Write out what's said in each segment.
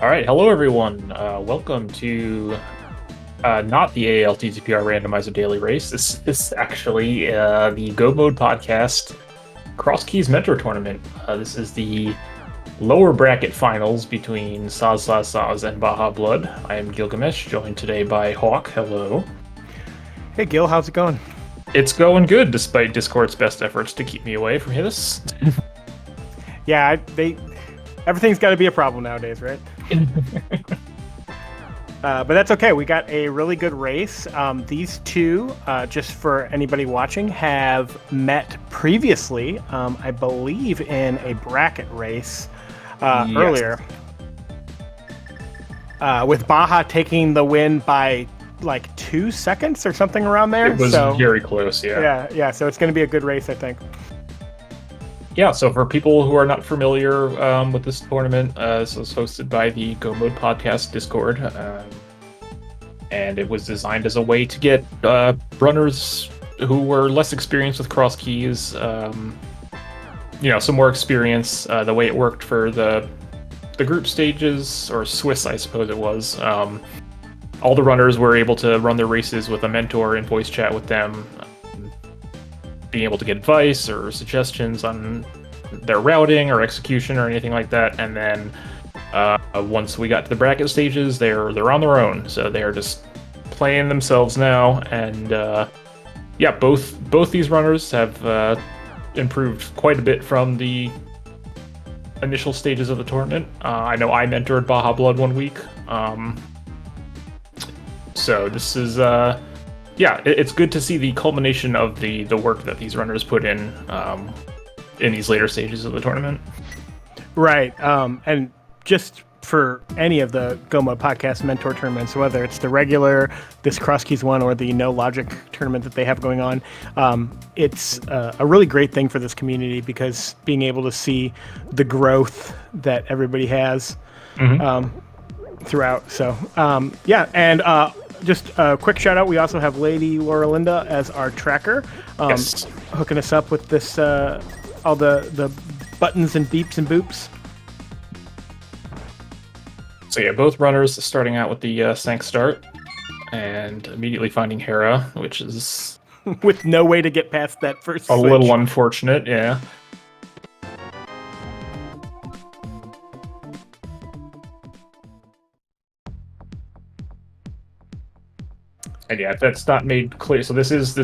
All right, hello everyone. Welcome to not the ALTTPR Randomizer Daily Race. This is actually the Go Mode podcast Crosskeys Mentor Tournament. This is the lower bracket finals between Sozsozsoz and BajaBlood. I am Gilgamesh, joined today by Hawk. Hello. Hey Gil, how's it going? It's going good, despite Discord's best efforts to keep me away from this. Yeah, everything's got to be a problem nowadays, right? But that's okay. We got a really good race. These two, just for anybody watching, have met previously, I believe, in a bracket race earlier. With Baja taking the win by like 2 seconds or something around there. It was very close, yeah. Yeah. So it's going to be a good race, I think. Yeah, so for people who are not familiar with this tournament, this was hosted by the Go Mode Podcast Discord, and it was designed as a way to get runners who were less experienced with Crosskeys, some more experience. The way it worked for the group stages, or Swiss, I suppose it was, all the runners were able to run their races with a mentor and voice chat with them, being able to get advice or suggestions on their routing or execution or anything like that. And then once we got to the bracket stages, they're on their own, so they're just playing themselves now. And both these runners have improved quite a bit from the initial stages of the tournament. I know I mentored BajaBlood 1 week, so this is it's good to see the culmination of the work that these runners put in these later stages of the tournament. Right. And just for any of the Go Mode Podcast Mentor tournaments, whether it's the regular, this Crosskeys one, or the No Logic tournament that they have going on, it's a really great thing for this community, because being able to see the growth that everybody has throughout. So, just a quick shout out. We also have Lady Laura Linda as our tracker, Yes. hooking us up with this, all the buttons and beeps and boops. So yeah, both runners starting out with the Sank start and immediately finding Hera, which is with no way to get past that first a switch. little unfortunate, yeah. And yeah, that's not made clear. So this is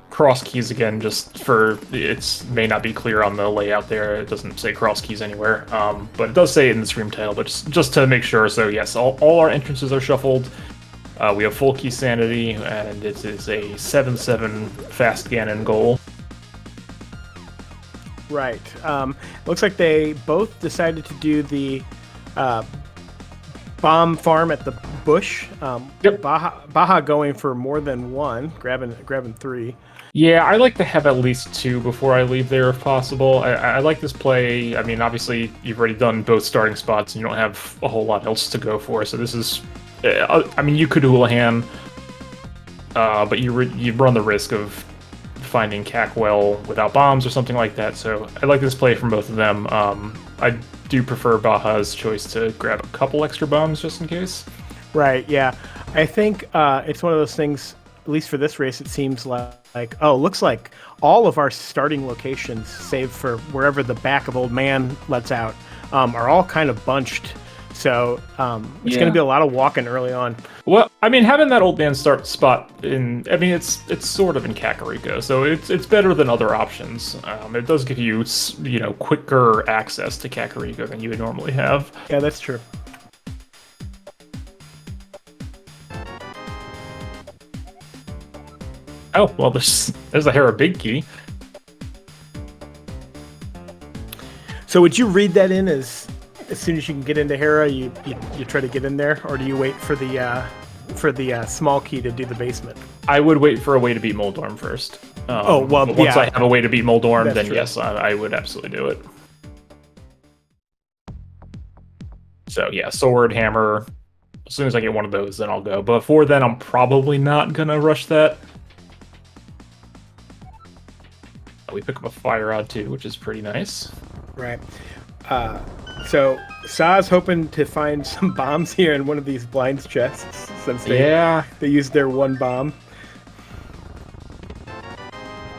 Crosskeys again, just for it may not be clear on the layout there. It doesn't say Crosskeys anywhere, but it does say it in the stream title. But just to make sure. So yes, all our entrances are shuffled. We have full key sanity, and it is a 7/7 fast Ganon goal. Right. Looks like they both decided to do the bomb farm at the bush. Yep. Baja going for more than one, grabbing 3. Yeah, I like to have at least 2 before I leave there if possible. I like this play. I mean, obviously, you've already done both starting spots, and you don't have a whole lot else to go for. So this is, I mean, you could Houlihan, but you run the risk of finding Cackwell without bombs or something like that. So I like this play from both of them. I do prefer Baja's choice to grab a couple extra bombs just in case. Right, yeah. I think it's one of those things, at least for this race, it seems looks like all of our starting locations, save for wherever the back of Old Man lets out, are all kind of bunched. So it's going to be a lot of walking early on. Well, I mean, having that Old Man start spot it's sort of in Kakariko, so it's better than other options. It does give you, quicker access to Kakariko than you would normally have. Yeah, that's true. Oh, well, there's a Hera Big Key. So would you read that in as soon as you can get into Hera, you try to get in there, or do you wait for the small key to do the basement? I would wait for a way to beat Moldorm first. Once I have a way to beat Moldorm, then true. Yes, I would absolutely do it. So yeah, sword, hammer. As soon as I get one of those, then I'll go. But before then, I'm probably not gonna rush that. We pick up a fire rod too, which is pretty nice. Right. So Saw's hoping to find some bombs here in one of these blinds chests since they used their one bomb.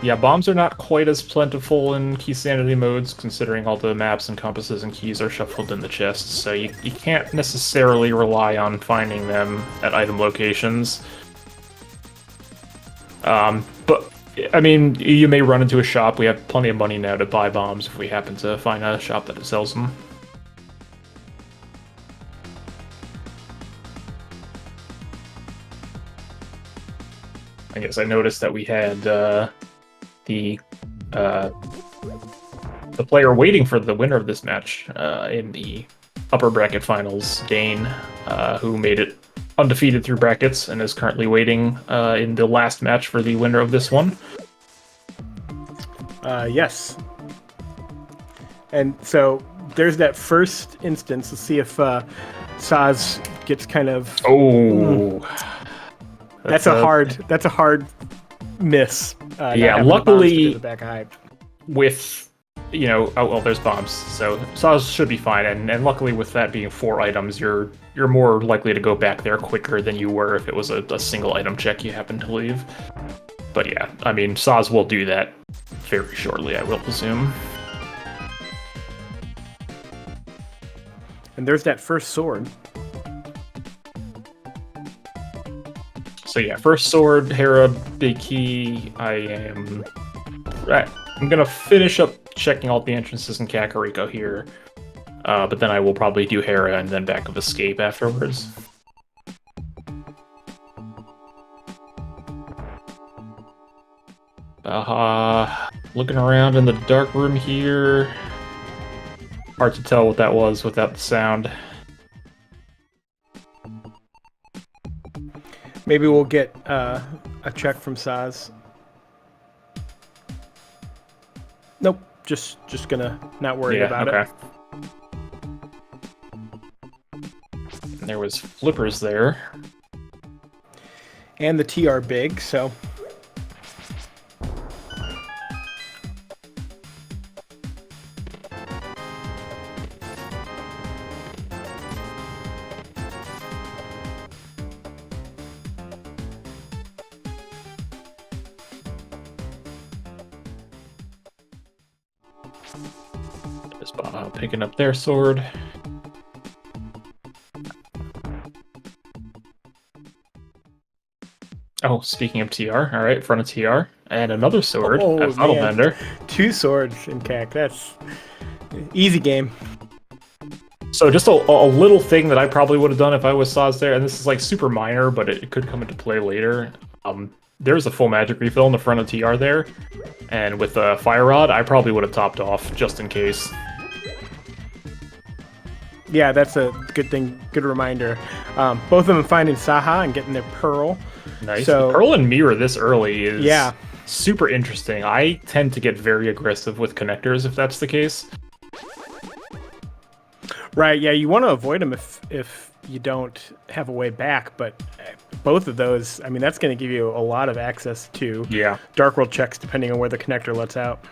Yeah, bombs are not quite as plentiful in key sanity modes, considering all the maps and compasses and keys are shuffled in the chests, so you can't necessarily rely on finding them at item locations. But, I mean, you may run into a shop. We have plenty of money now to buy bombs if we happen to find a shop that sells them. I guess I noticed that we had the player waiting for the winner of this match in the upper bracket finals, Dane, who made it undefeated through brackets and is currently waiting in the last match for the winner of this one. Yes. And so there's that first instance. Let's see if Soz gets kind of... Oh. That's a hard miss. Yeah, luckily the back of hype. with, you know, oh well, there's bombs, so Soz should be fine. And luckily with that being 4 items, you're more likely to go back there quicker than you were if it was a single item check you happen to leave. But yeah, I mean, Soz will do that very shortly, I will presume. And there's that first sword. So yeah, first sword, Hera, big key. I'm gonna finish up checking all the entrances in Kakariko here, but then I will probably do Hera and then back of escape afterwards. Looking around in the dark room here. Hard to tell what that was without the sound. Maybe we'll get a check from Soz. Nope, just gonna not worry about it. There was flippers there. And the TR big, so... Picking up their sword. Oh, speaking of TR, all right, front of TR, and another sword. Oh, Funnel Bender. 2 swords in CAC. That's easy game. So just a little thing that I probably would have done if I was Soz there, and this is like super minor, but it could come into play later. There's a full magic refill in the front of TR there, and with a fire rod, I probably would have topped off just in case. Yeah, that's a good thing. Good reminder. Both of them finding Saha and getting their pearl. Nice. So, the pearl and mirror this early is super interesting. I tend to get very aggressive with connectors if that's the case. Right. Yeah, you want to avoid them if you don't have a way back. But both of those, I mean, that's going to give you a lot of access to Dark World checks depending on where the connector lets out.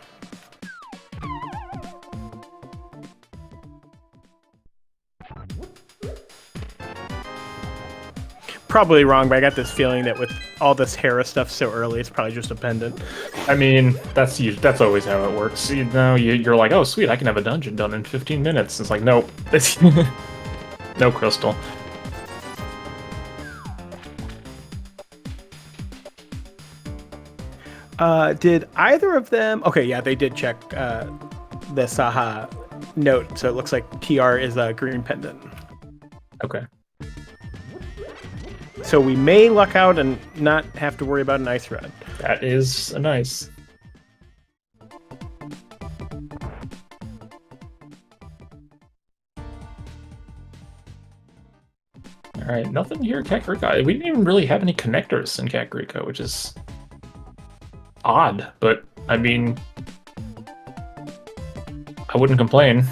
Probably wrong, but I got this feeling that with all this Hera stuff so early, it's probably just a pendant. I mean, that's always how it works. You know, you're like, oh, sweet, I can have a dungeon done in 15 minutes. It's like, nope. No crystal. Did either of them... Okay, yeah, they did check the Saha note, so it looks like TR is a green pendant. Okay. So we may luck out and not have to worry about an ice rod. That is nice. Alright, nothing here in Kakariko. We didn't even really have any connectors in Kakariko, which is odd, but I mean, I wouldn't complain.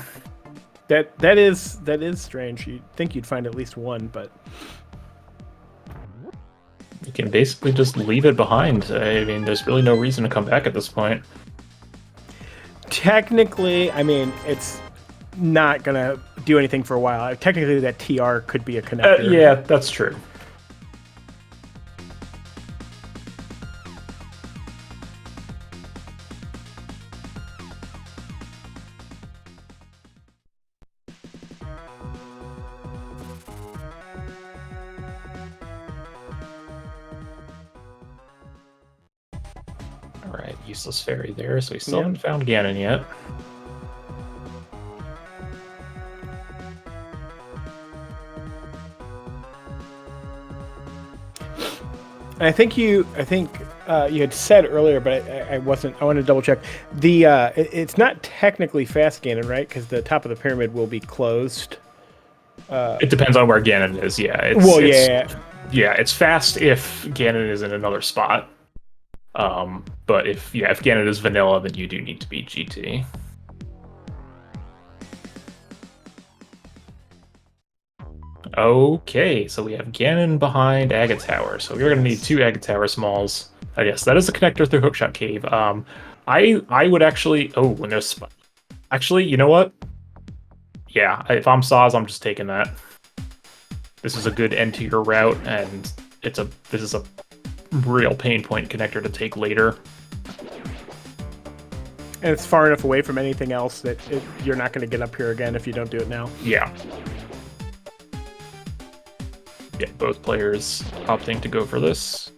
That is strange. You'd think you'd find at least one, but you can basically just leave it behind. I mean, there's really no reason to come back at this point. Technically, I mean, it's not gonna do anything for a while. Technically, that TR could be a connector. Yeah, that's true. Alright, useless fairy there, so we still haven't found Ganon yet. And I think you had said earlier, but I wasn't. I want to double check. It's not technically fast Ganon, right? Because the top of the pyramid will be closed. It depends on where Ganon is. Yeah. Yeah, it's fast if Ganon is in another spot. But if Ganon is vanilla, then you do need to be GT. Okay, so we have Ganon behind Agate Tower. So we're going to need 2 Agate Tower smalls. I guess that is a connector through Hookshot Cave. I would actually... Oh, when there's... Actually, you know what? Yeah, if I'm Soz, I'm just taking that. This is a good end to your route, and this is a real pain point connector to take later. And it's far enough away from anything else that you're not going to get up here again if you don't do it now. Yeah. Yeah, both players opting to go for this.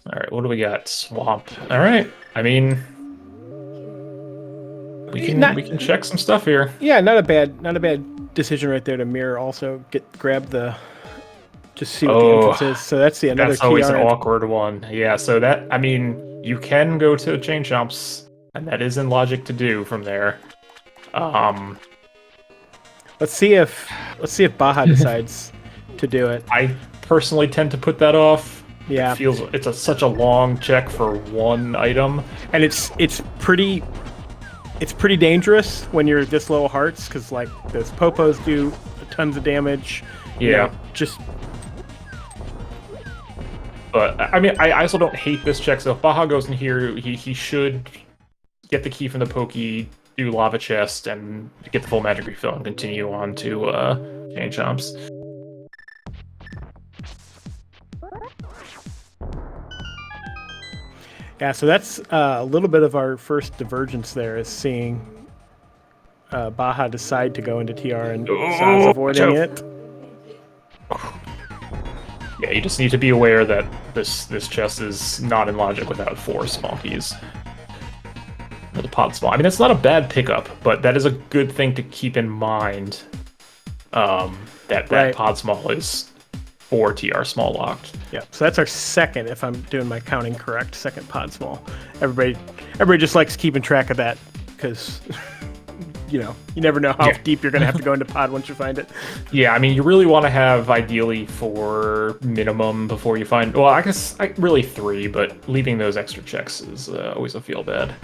Alright, what do we got? Swamp. Alright, I mean... We can check some stuff here. Yeah, not a bad decision right there to mirror also. Grab the... Just see what the entrance is. So that's another That's always TR an awkward one. Yeah, so that, I mean, you can go to chain jumps, and that is in logic to do from there. Let's see if Baja decides to do it. I personally tend to put that off. Yeah. It feels such a long check for one item. And it's pretty dangerous when you're this low hearts, because like those popos do tons of damage. Yeah. Just... But, I mean, I also don't hate this check, so if Baja goes in here, he should get the key from the Pokey, do Lava Chest, and get the full magic refill, and continue on to chain jumps. Yeah, so that's a little bit of our first divergence there, is seeing Baja decide to go into TR and Soz avoiding it. Yeah, you just need to be aware that this chest is not in logic without 4 small keys. The pod small. I mean, that's not a bad pickup, but that is a good thing to keep in mind. That pod small is 4 TR small locked. Yeah, so that's our second, if I'm doing my counting correct, second pod small. Everybody just likes keeping track of that, because you never know how deep you're going to have to go into pod once you find it. Yeah, I mean, you really want to have ideally 4 minimum before you find... Well, I guess really 3, but leaving those extra checks is always a feel bad.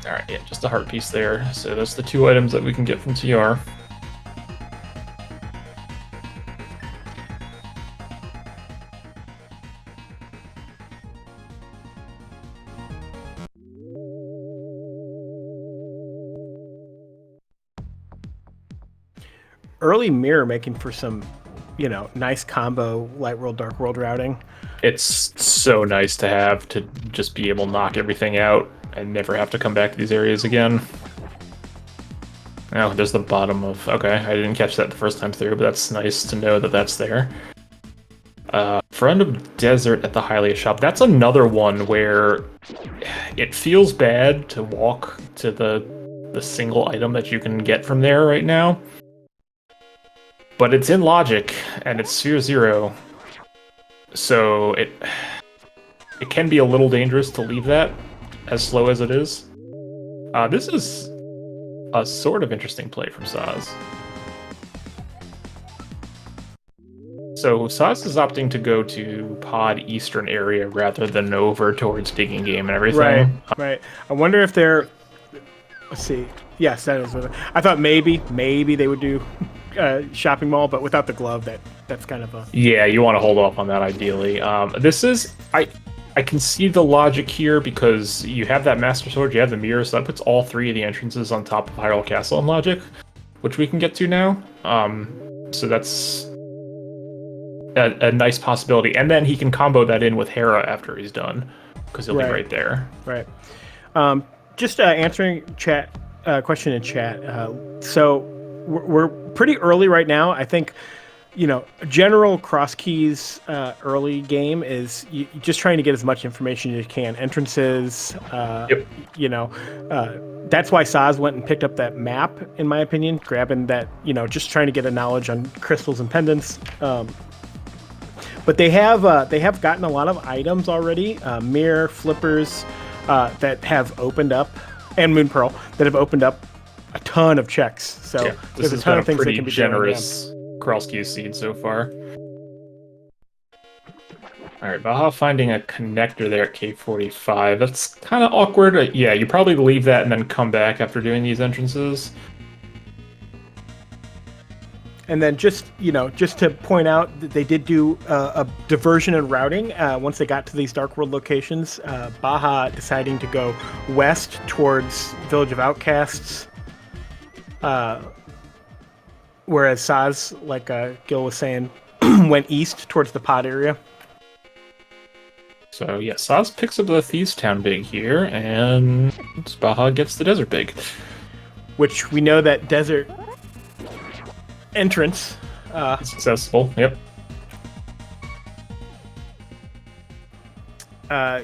Alright, yeah, just a heart piece there. So that's the 2 items that we can get from TR. Early mirror making for some, nice combo light world, dark world routing. It's so nice to have to just be able to knock everything out and never have to come back to these areas again. Oh, there's the bottom of... Okay, I didn't catch that the first time through, but that's nice to know that that's there. Friend of Desert at the Hylia shop. That's another one where it feels bad to walk to the single item that you can get from there right now. But it's in logic, and it's Sphere 0, so it can be a little dangerous to leave that as slow as it is. This is a sort of interesting play from Soz. So Soz is opting to go to pod eastern area rather than over towards digging game and everything. Right. I wonder if they're... Let's see. Yes, that is. I thought maybe they would do shopping mall, but without the glove, that's kind of a. Yeah, you want to hold off on that ideally. This is I can see the logic here because you have that Master Sword, you have the mirror, so that puts all three of the entrances on top of Hyrule Castle in logic, which we can get to now. So that's a nice possibility, and then he can combo that in with Hera after he's done, because he'll be right there. Right. Just answering chat question in chat. So we're pretty early right now. I think, general Crosskeys early game is you just trying to get as much information as you can. Entrances. Yep. That's why Soz went and picked up that map, in my opinion, grabbing that. Just trying to get a knowledge on crystals and pendants. But they have gotten a lot of items already, mirror, flippers, that have opened up, and Moon Pearl that have opened up a ton of checks. So yeah, there's a ton of things they can be generous Crosskeys seed so far. All right, Baja finding a connector there at K45. That's kind of awkward. Yeah, you probably leave that and then come back after doing these entrances. And then just to point out that they did do a diversion and routing once they got to these Dark World locations. Baja deciding to go west towards Village of Outcasts, whereas Soz, like Gil was saying, went east towards the pod area. So yeah, Soz picks up the Thieves Town Big here, and Baja gets the Desert Big. Which we know that desert entrance successful. Yep.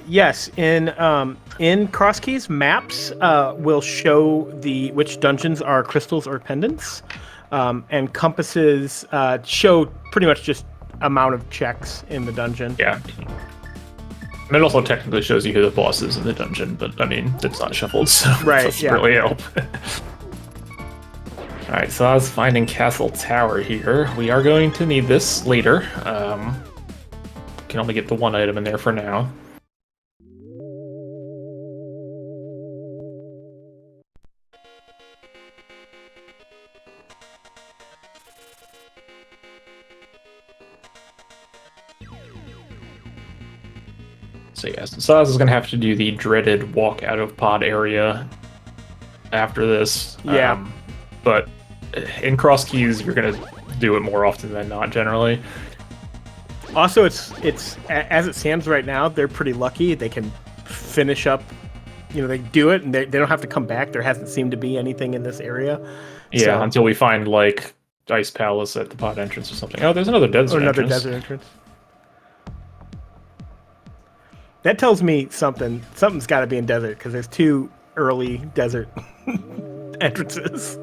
Yes, in Crosskeys, maps will show which dungeons are crystals or pendants, and compasses show pretty much just amount of checks in the dungeon. Yeah. And it also technically shows you who the boss is in the dungeon, but I mean, it's not shuffled, so right, it doesn't really help. Alright, so I was finding Castle Tower here. We are going to need this later. Can only get the one item in there for now. So yes, Saz is going to have to do the dreaded walk out of pod area after this. Yeah. But in Crosskeys, you're going to do it more often than not, generally. Also, it's as it stands right now, they're pretty lucky. They can finish up, they do it, and they don't have to come back. There hasn't seemed to be anything in this area. Yeah, until we find, like, Ice Palace at the pod entrance or something. Oh, there's another desert entrance. Desert entrance. That tells me something's got to be in desert, because there's 2 early desert entrances.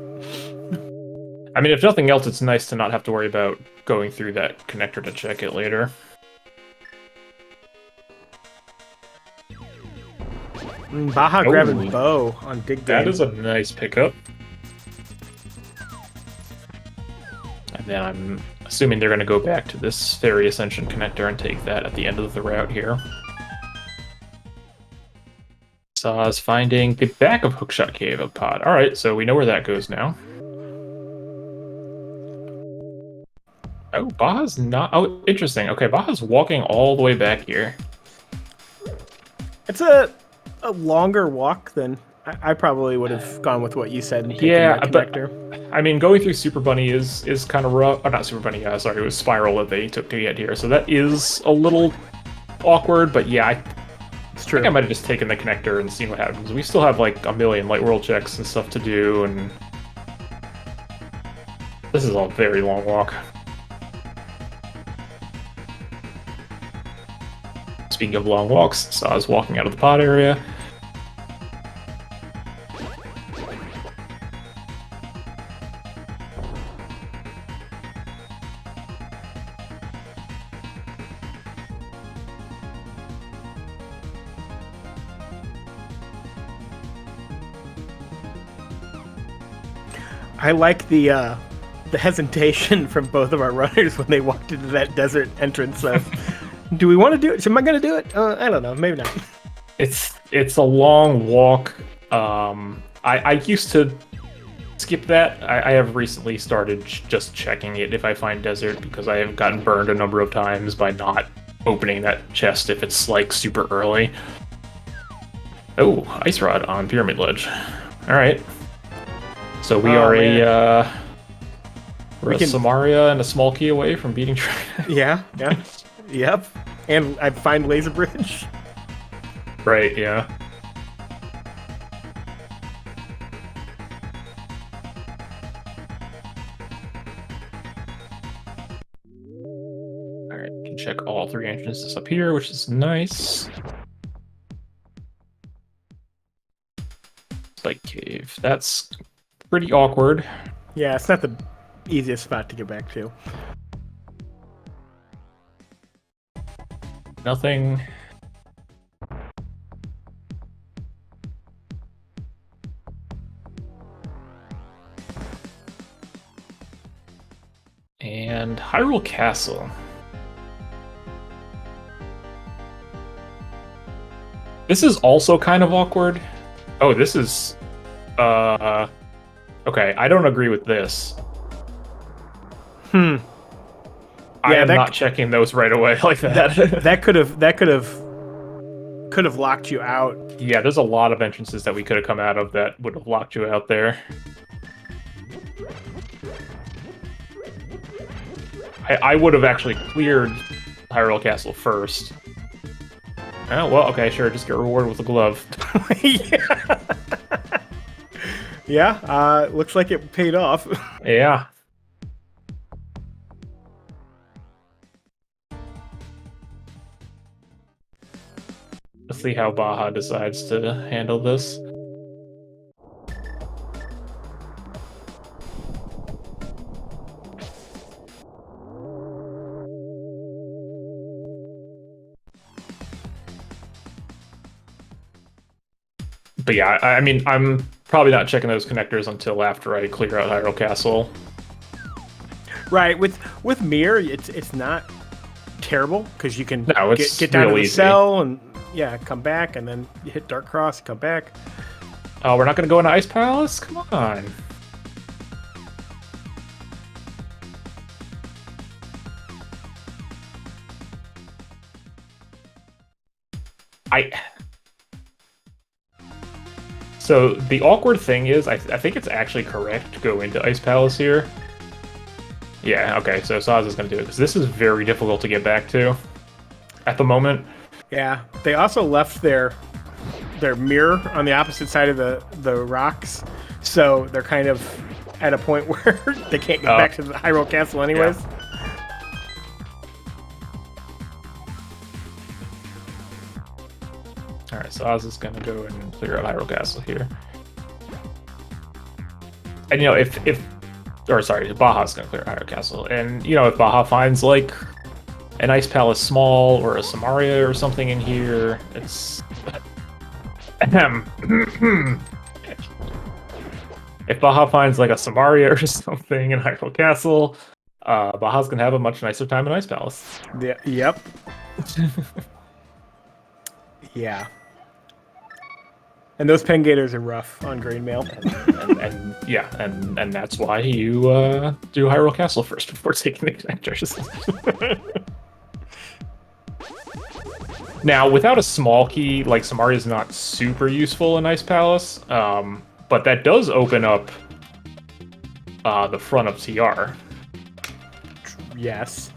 I mean, if nothing else, it's nice to not have to worry about going through that connector to check it later. Baja grabbing bow on Dig Game. That is a nice pickup. And then I'm assuming they're going to go back to this Fairy Ascension connector and take that at the end of the route here. Saz finding the back of Hookshot Cave of pod. Alright, so we know where that goes now. Oh, Baja's not... Oh, interesting. Okay, Baja's walking all the way back here. It's a longer walk than... I probably would have gone with what you said and taken that connector. But, I mean, going through Super Bunny is kind of rough. Oh, not Super Bunny, sorry, it was Spiral that they took to get here. So that is a little awkward, but yeah, it's true. I think I might have just taken the connector and seen what happens. We still have like a million Light World checks and stuff to do, and this is a very long walk. Speaking of long walks, Saz walking out of the pod area. I like the hesitation from both of our runners when they walked into that desert entrance of, do we want to do it? Am I going to do it? I don't know. Maybe not. It's a long walk. I used to skip that. I have recently started just checking it if I find desert, because I have gotten burned a number of times by not opening that chest if it's like super early. Oh, ice rod on pyramid ledge. All right. So we are we're a Samaria and a small key away from beating Trina. Yeah. Yep. And I find laser bridge. Right, yeah. Alright, we can check all 3 entrances up here, which is nice. Spike cave. That's pretty awkward. Yeah, it's not the easiest spot to get back to. Nothing. And Hyrule Castle. This is also kind of awkward. Oh, this is... Okay, I don't agree with this. I am not checking those right away like that. that could have locked you out. Yeah, there's a lot of entrances that we could have come out of that would have locked you out there. I would have actually cleared Hyrule Castle first. Oh, well, okay, sure, just get rewarded with a glove. Yeah, looks like it paid off. Yeah. Let's see how Baja decides to handle this. But yeah, I mean, I'm probably not checking those connectors until after I clear out Hyrule Castle. Right, with Mirror, it's not terrible because you can get down to the easy. cell and come back, and then you hit Dark Cross, come back. Oh, we're not going to go into Ice Palace? Come on. So the awkward thing is, I think it's actually correct to go into Ice Palace here. Yeah, okay, so Soz is going to do it, because this is very difficult to get back to at the moment. Yeah, they also left their mirror on the opposite side of the rocks, so they're kind of at a point where they can't get back to the Hyrule Castle anyways. Yeah. Alright, so Oz is gonna go and clear out Hyrule Castle here. And you know, if Baja's gonna clear out Hyrule Castle. And you know, if Baja finds like an Ice Palace small or a Samaria or something in here, it's if Baja finds like a Samaria or something in Hyrule Castle, Baja's gonna have a much nicer time in Ice Palace. Yeah, yep. Yeah. And those pen gators are rough on Green Mail. and that's why you do Hyrule Castle first before taking the connectors. Now, without a small key, like Samaria is not super useful in Ice Palace, but that does open up the front of TR. Yes.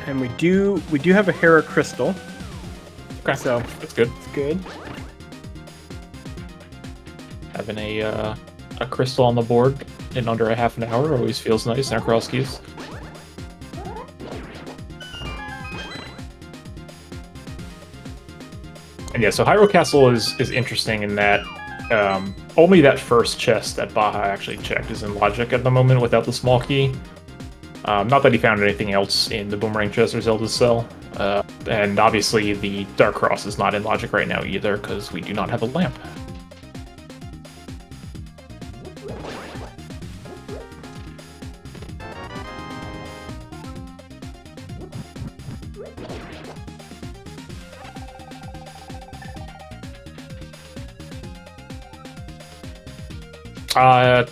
And we do have a Hera crystal. Okay, so that's good. It's good. Having a crystal on the board in under a half an hour always feels nice in our Crosskeys. And yeah, so Hyrule Castle is interesting in that only that first chest that Baja actually checked is in Logic at the moment without the small key. Not that he found anything else in the Boomerang chest or Zelda's cell. And obviously the Dark Cross is not in Logic right now either, because we do not have a lamp.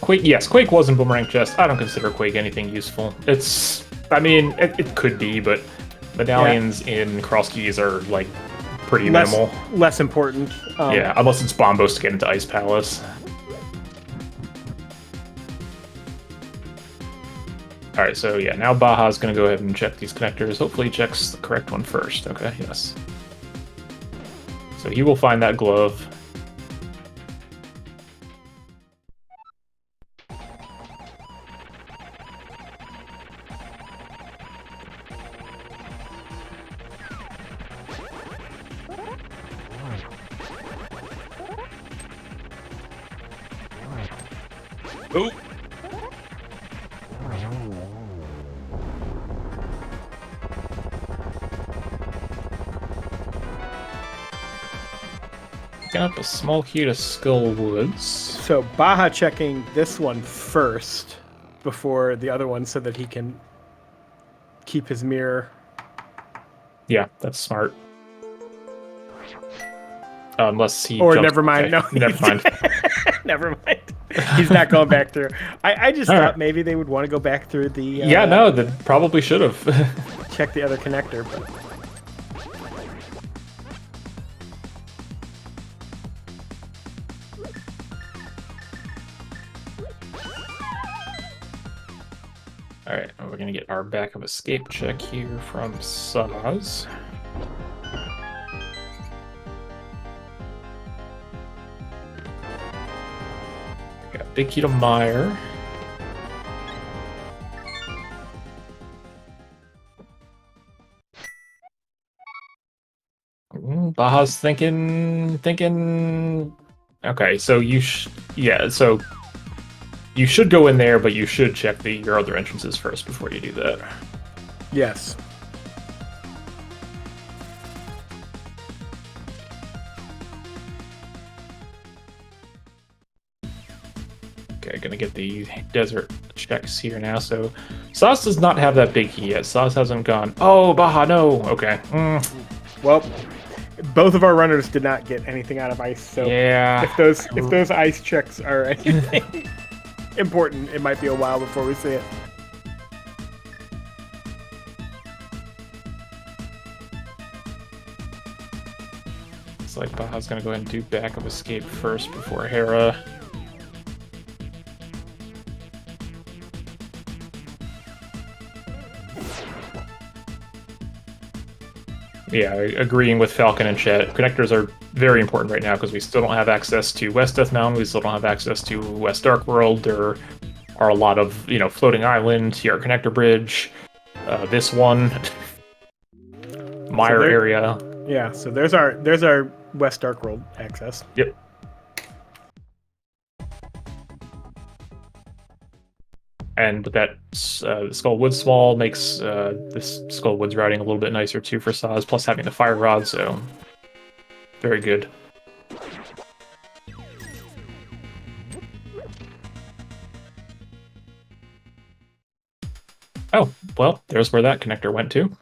Quake, yes, Quake was in Boomerang Chest. I don't consider Quake anything useful. I mean, it could be, but medallions in Crosskeys are, like, pretty minimal. Less important. Yeah, unless it's Bombos to get into Ice Palace. Alright, so yeah, now Baja's gonna go ahead and check these connectors. Hopefully he checks the correct one first. Okay, yes. So he will find that glove. Oh! Got up a small key to Skull Woods. So Baja checking this one first before the other one so that he can keep his mirror. Yeah, that's smart. Unless he Or jumps. never mind. Okay. No, Never mind. never mind. He's not going back through. I just All thought right. maybe they would want to go back through the. Yeah, no, they probably should have. Check the other connector, but. Alright, we're gonna get our back of escape check here from Soz. Got big key to Meyer. Baja's thinking. Okay, so so you should go in there, but you should check your other entrances first before you do that. Yes. Okay, gonna get the desert checks here now. So Sauce does not have that big key yet. Sauce hasn't gone. Oh, Baja, no. Okay. Well, both of our runners did not get anything out of ice. So Yeah. if those ice checks are anything important, it might be a while before we see it. It's like Baja's gonna go ahead and do back of escape first before Hera. Yeah, agreeing with Falcon and Chet. Connectors are very important right now because we still don't have access to West Death Mountain. We still don't have access to West Dark World. There are a lot of, floating island, here connector bridge, this one, Meyer area. Yeah, so there's our West Dark World access. Yep. And that Skull Woods Small makes this Skull Woods routing a little bit nicer too for Saz, plus having the Fire Rod, so very good. Oh, well, there's where that connector went to.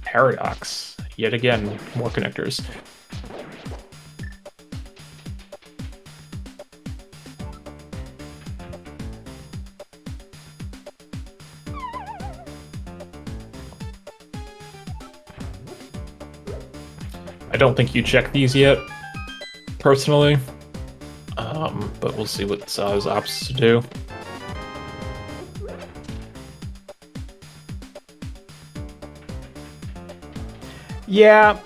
Paradox. Yet again, more connectors. I don't think you check these yet, personally. But we'll see what Saz opts to do. Yeah,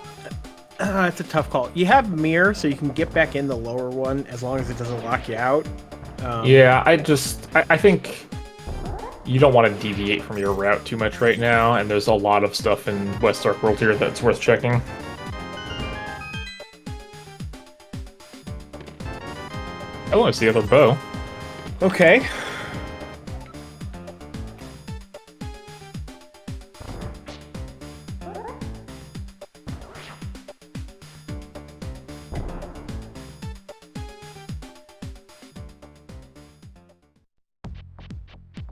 it's a tough call. You have mirror, so you can get back in the lower one as long as it doesn't lock you out. Yeah, I think you don't want to deviate from your route too much right now, and there's a lot of stuff in West Dark World here that's worth checking. Oh, it's the other bow. Okay.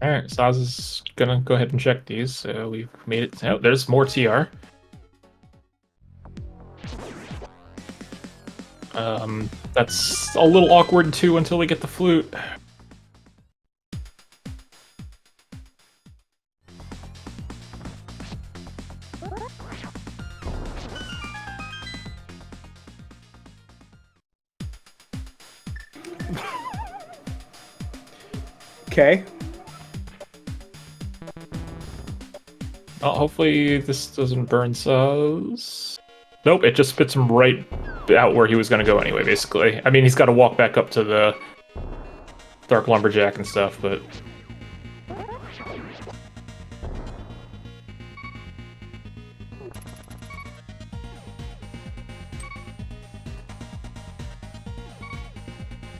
Alright, Saz is gonna go ahead and check these. So we've made it. Oh, there's more TR. That's a little awkward too until we get the flute. Okay. Well, hopefully this doesn't burn Soz. Nope, it just spits him right out where he was going to go anyway, basically. I mean, he's got to walk back up to the Dark Lumberjack and stuff, but...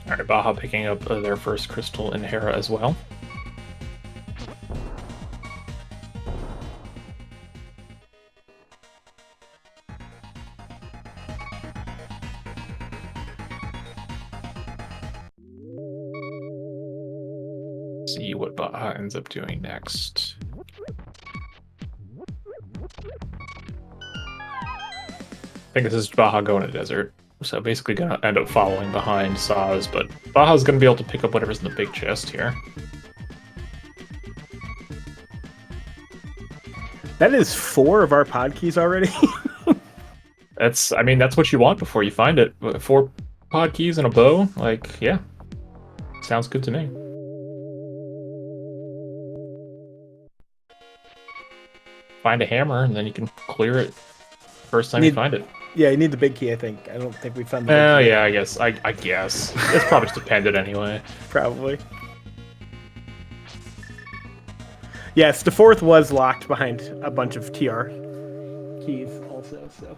Alright, Baja picking up their first crystal in Hera as well. See what Baja ends up doing next. I think this is Baja going to desert. So basically gonna end up following behind Soz, but Baja's gonna be able to pick up whatever's in the big chest here. That is 4 of our pod keys already. I mean, that's what you want before you find it. 4 pod keys and a bow, like, yeah. Sounds good to me. Find a hammer, and then you can clear it first time you find it. Yeah, you need the big key, I think. I don't think we found the Oh, big key. yeah, I guess. I guess. It's probably just dependent anyway. Probably. Yes, the 4th was locked behind a bunch of TR keys also, so.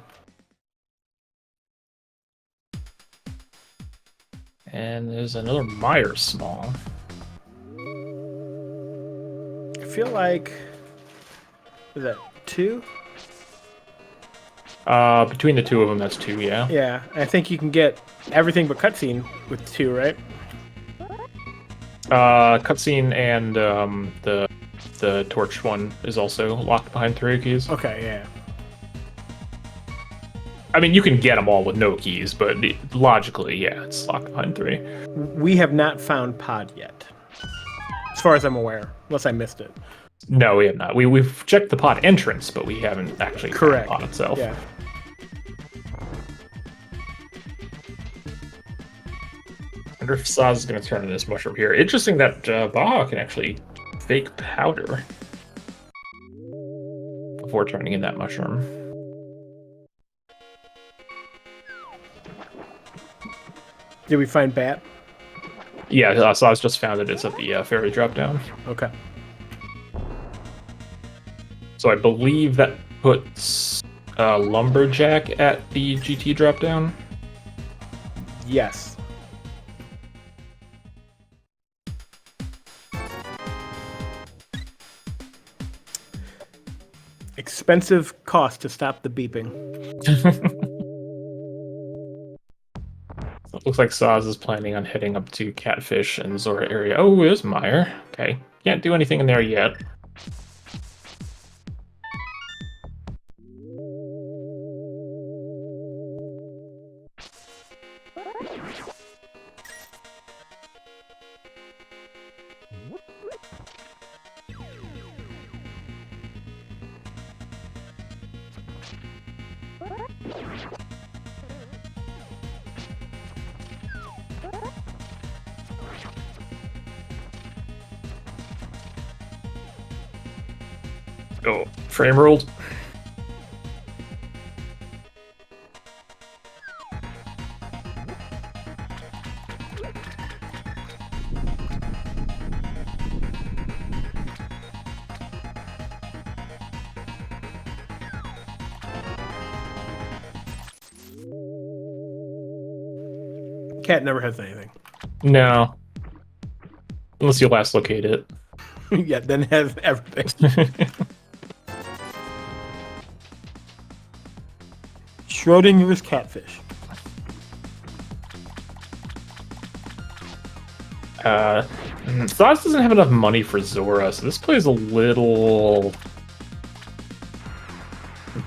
And there's another Meyer small. I feel like... Is that 2? Between the 2 of them, that's 2, yeah. Yeah, I think you can get everything but cutscene with 2, right? Cutscene and the torch one is also locked behind 3 keys. Okay, yeah. I mean, you can get them all with no keys, but logically, yeah, it's locked behind 3. We have not found pod yet, as far as I'm aware, unless I missed it. No, we have not. We've checked the pod entrance, but we haven't actually found the pod itself. Yeah. I wonder if Soz is going to turn into this mushroom here. Interesting that Baja can actually fake powder before turning in that mushroom. Did we find Bat? Yeah, Soz just found it. It's at the ferry drop-down. Okay. So I believe that puts Lumberjack at the GT drop-down. Yes. Expensive cost to stop the beeping. It looks like Soz is planning on heading up to Catfish and Zora area. Oh, there's Meyer. Okay. Can't do anything in there yet. Oh, frame rolled. Cat never has anything. No. Unless you last locate it. Yeah, then it has everything. Schrodinger's catfish. Soz doesn't have enough money for Zora, so this plays a little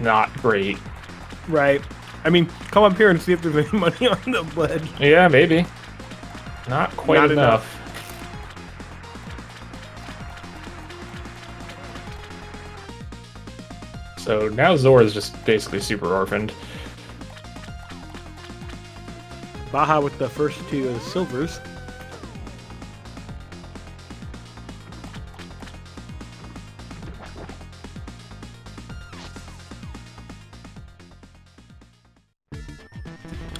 not great. Right. I mean, come up here and see if there's any money on the ledge. Yeah, maybe. Not quite Not enough. So now Zor is just basically super orphaned. Baja with the first 2 of the silvers.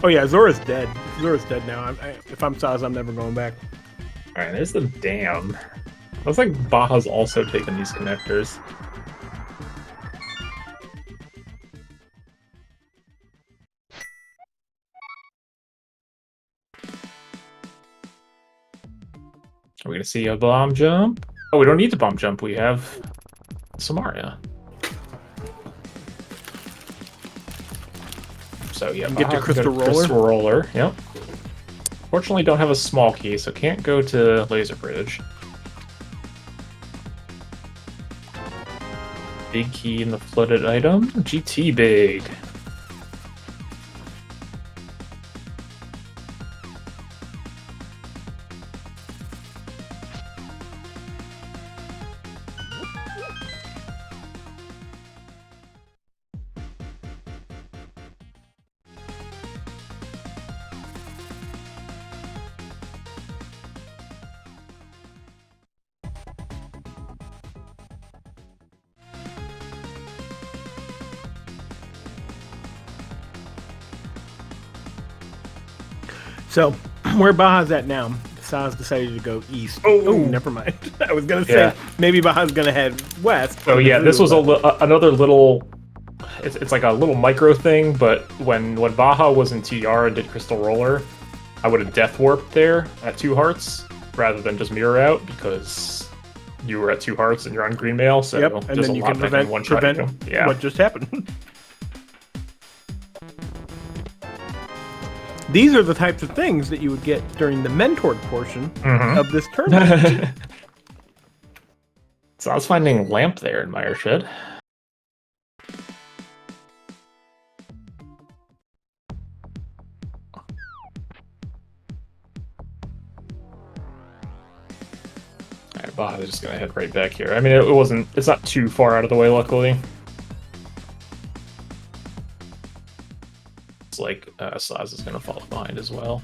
Oh yeah, Zora's dead. Zora's dead now. If I'm Saz, I'm never going back. Alright, there's the dam. Looks like Baja's also taken these connectors. Are we gonna see a bomb jump? Oh, we don't need the bomb jump. We have Samaria. So yeah, get to Crystal Roller. Crystal Roller. Yep. Fortunately, don't have a small key, so can't go to Laser Bridge. Big key in the flooded item. GT big. So, where Baja's at now, Saz decided to go east. Oh, never mind. I was going to say, maybe Baja's going to head west. Oh yeah, this was another little... It's like a little micro thing, but when Baja was in TR and did Crystal Roller, I would have Death Warped there at 2 hearts, rather than just Mirror Out, because you were at 2 hearts and you're on Green Mail, so and then you can prevent what just happened. These are the types of things that you would get during the mentored portion of this tournament. So I was finding Lamp there in Mire Shed. Alright, Baja is just gonna head right back here. I mean, it's not too far out of the way, luckily. Like Saz is going to fall behind as well.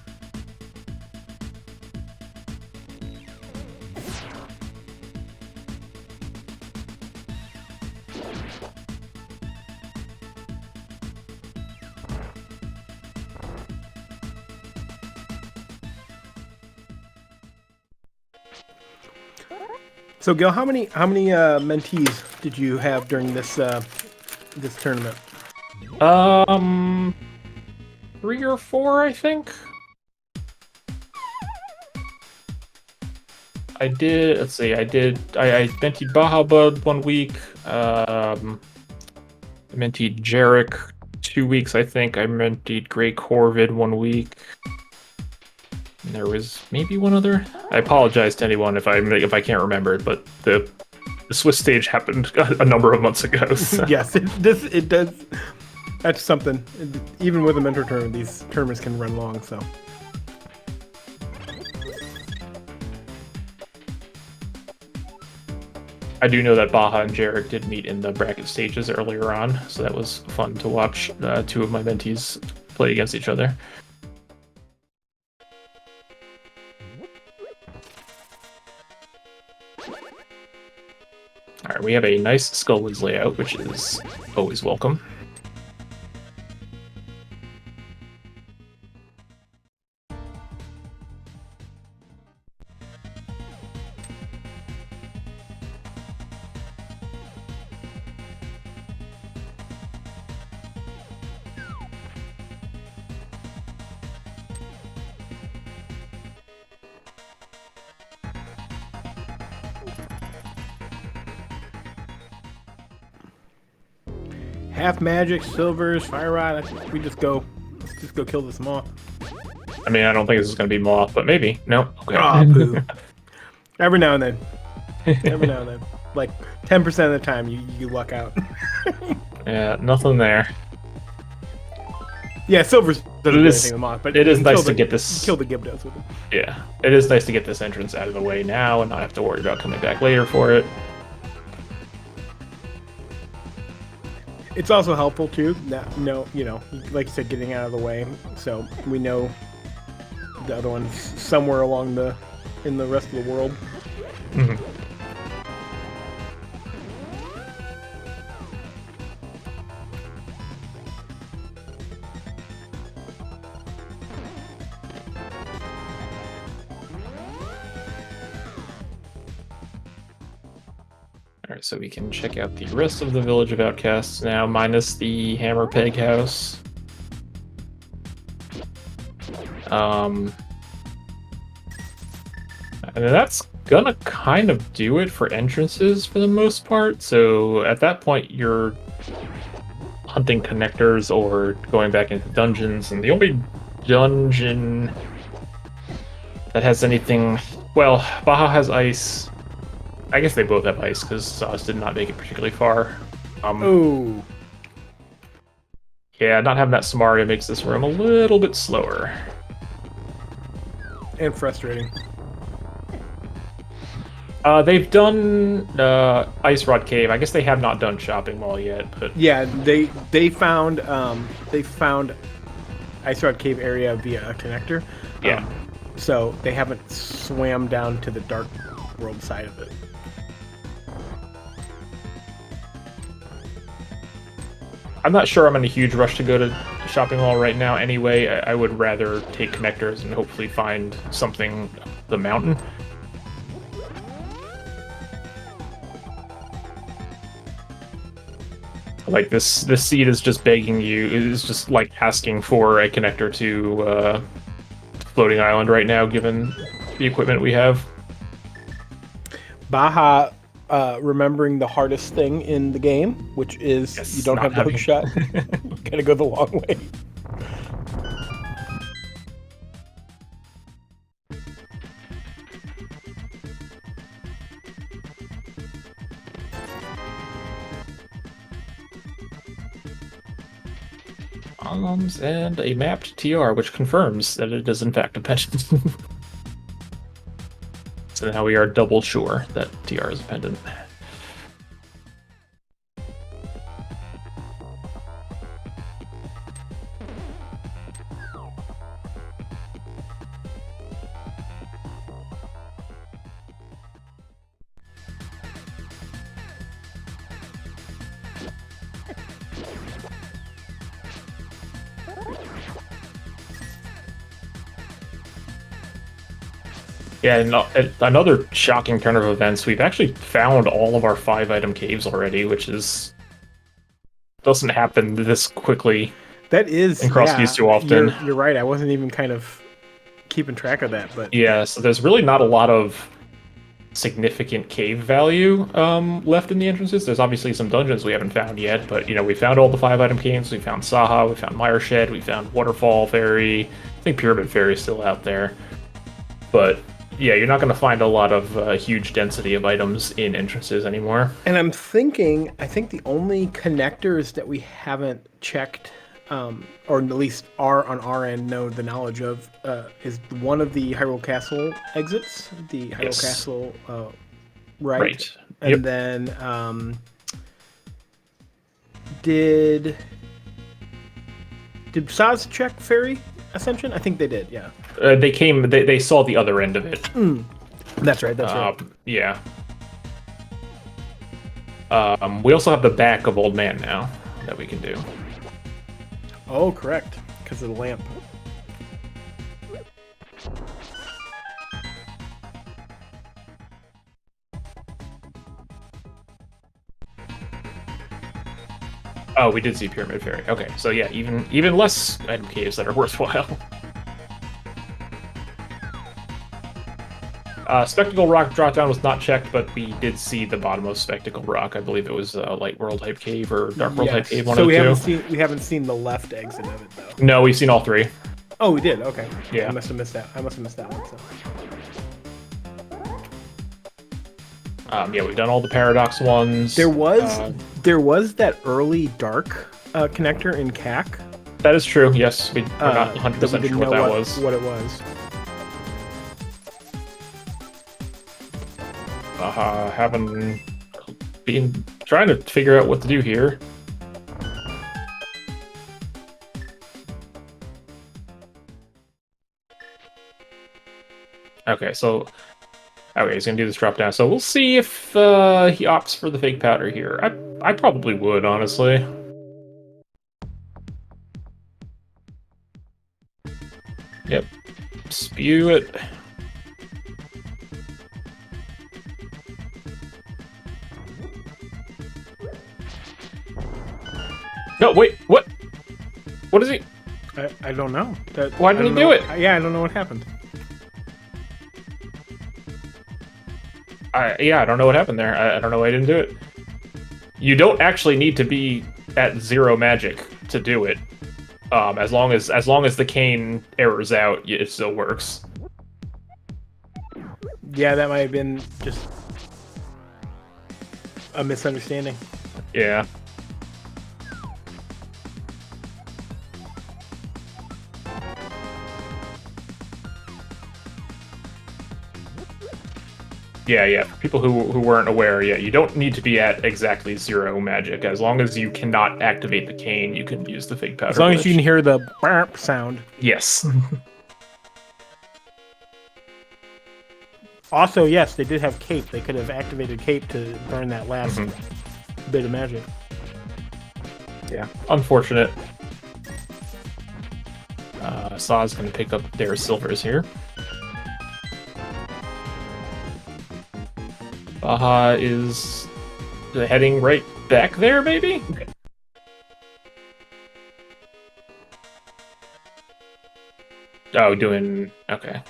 So, Gil, how many mentees did you have during this this tournament? 3 or 4, I think. I did. Let's see. I menteed BajaBlood 1 week. I menteed Jarek 2 weeks, I think. I menteed Grey Corvid 1 week. And there was maybe one other. I apologize to anyone if I can't remember it, but the Swiss stage happened a number of months ago. So. Yes, it does. That's something. Even with a mentor tournament, these tournaments can run long, so. I do know that Baja and Jarek did meet in the bracket stages earlier on, so that was fun to watch 2 of my mentees play against each other. Alright, we have a nice Skullwoods layout, which is always welcome. Half magic, silvers, fire rod. Let's just go kill this moth. I mean, I don't think this is going to be moth, but maybe. No. Okay. Oh, boo. Every now and then. Every now and then. Like 10% of the time, you luck out. Yeah, nothing there. Yeah, Silver doesn't do It is- anything with Moth, but it is you nice kill to the- get this- you kill the Gibdos with him. Yeah, it is nice to get this entrance out of the way now and not have to worry about coming back later for it. It's also helpful too. That like you said, getting out of the way, so we know the other one's somewhere along in the rest of the world. Mhm. Alright, so we can check out the rest of the Village of Outcasts now, minus the Hammer Peg House. And that's gonna kind of do it for entrances for the most part. So at that point, you're hunting connectors or going back into dungeons, and the only dungeon that has anything... Well, Baja has ice. I guess they both have ice, because Soz did not make it particularly far. Ooh. Yeah, not having that Samaria makes this room a little bit slower. And frustrating. They've done Ice Rod Cave. I guess they have not done Shopping Mall yet, but Yeah, they found Ice Rod Cave area via a connector. Yeah. So they haven't swam down to the Dark World side of it. I'm not sure I'm in a huge rush to go to Shopping Mall right now anyway. I would rather take connectors and hopefully find something up the mountain. Like this seed is just begging you, is just like asking for a connector to Floating Island right now, given the equipment we have. Baja remembering the hardest thing in the game, which is Yes, you don't not have having- hook shot. You gotta go the long way. And a mapped TR, which confirms that it is in fact a pendant. So now we are double sure that TR is a pendant. Yeah, and another shocking turn of events, we've actually found all of our 5-item caves already, which doesn't happen this quickly. That is And Crosskeys too often. You're right. I wasn't even kind of keeping track of that, but Yeah, so there's really not a lot of significant cave value left in the entrances. There's obviously some dungeons we haven't found yet, but we found all the 5-item caves. We found Saha, we found Mire Shed, we found Waterfall Ferry. I think Pyramid Ferry is still out there. But yeah, you're not going to find a lot of huge density of items in entrances anymore. And I think the only connectors that we haven't checked, or at least are on our end know the knowledge of, is one of the Hyrule Castle exits, the Hyrule Yes. Castle Right. and Yep. then did Saz check Fairy Ascension? I think they did. Yeah, They saw the other end of it. that's right. That's right. Yeah. We also have the back of Old Man now that we can do. Oh, correct, because of the lamp. Oh, we did see Pyramid Ferry. Okay, so yeah, even less item caves that are worthwhile. Spectacle Rock dropdown was not checked, but we did see the bottom of Spectacle Rock. I believe it was Light World type cave or Dark World type cave. One So of the we haven't seen the left exit of it though. No, we've seen all three. Oh, we did. Okay. Yeah. I must have missed that. I must have missed that one. So. Yeah, we've done all the Paradox ones. There was that early dark connector in CAC That is true. Yes, we're not that 100% we didn't sure what know that was. what it was. Having been trying to figure out what to do here. Okay, so he's gonna do this drop down. So we'll see if he opts for the fake powder here. I probably would, honestly. Yep. Spew it. No, wait, what? What is he? I don't know. Why did he do it? Yeah, I don't know what happened. Yeah, I don't know what happened there. I don't know why I didn't do it. You don't actually need to be at 0 magic to do it. As long as the cane errors out, it still works. Yeah, that might have been just a misunderstanding. Yeah. Yeah. For people who weren't aware, yeah, you don't need to be at exactly 0 magic. As long as you cannot activate the cane, you can use the fake powder. As long glitch. as you can hear the burp sound. Yes. Also, yes, they did have cape. They could have activated cape to burn that last bit of magic. Yeah, unfortunate. Saw's gonna pick up their silvers here. Baja is heading right back there, maybe? Okay. Oh, doing... okay.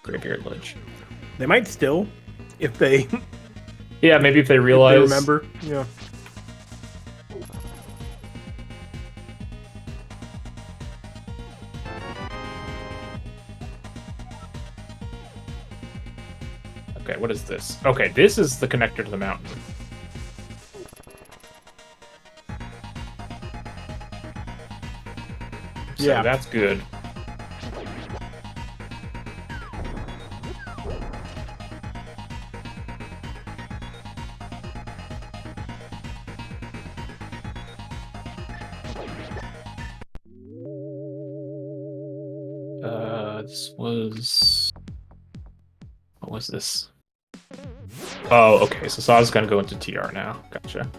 Graveyard Ledge. They might still, if they... yeah, maybe if they realize... if they remember, yeah. Okay, what is this? Okay, this is the connector to the mountain. So yeah, that's good. This was... what was this? Oh, okay, so Saw's gonna go into TR now. Gotcha.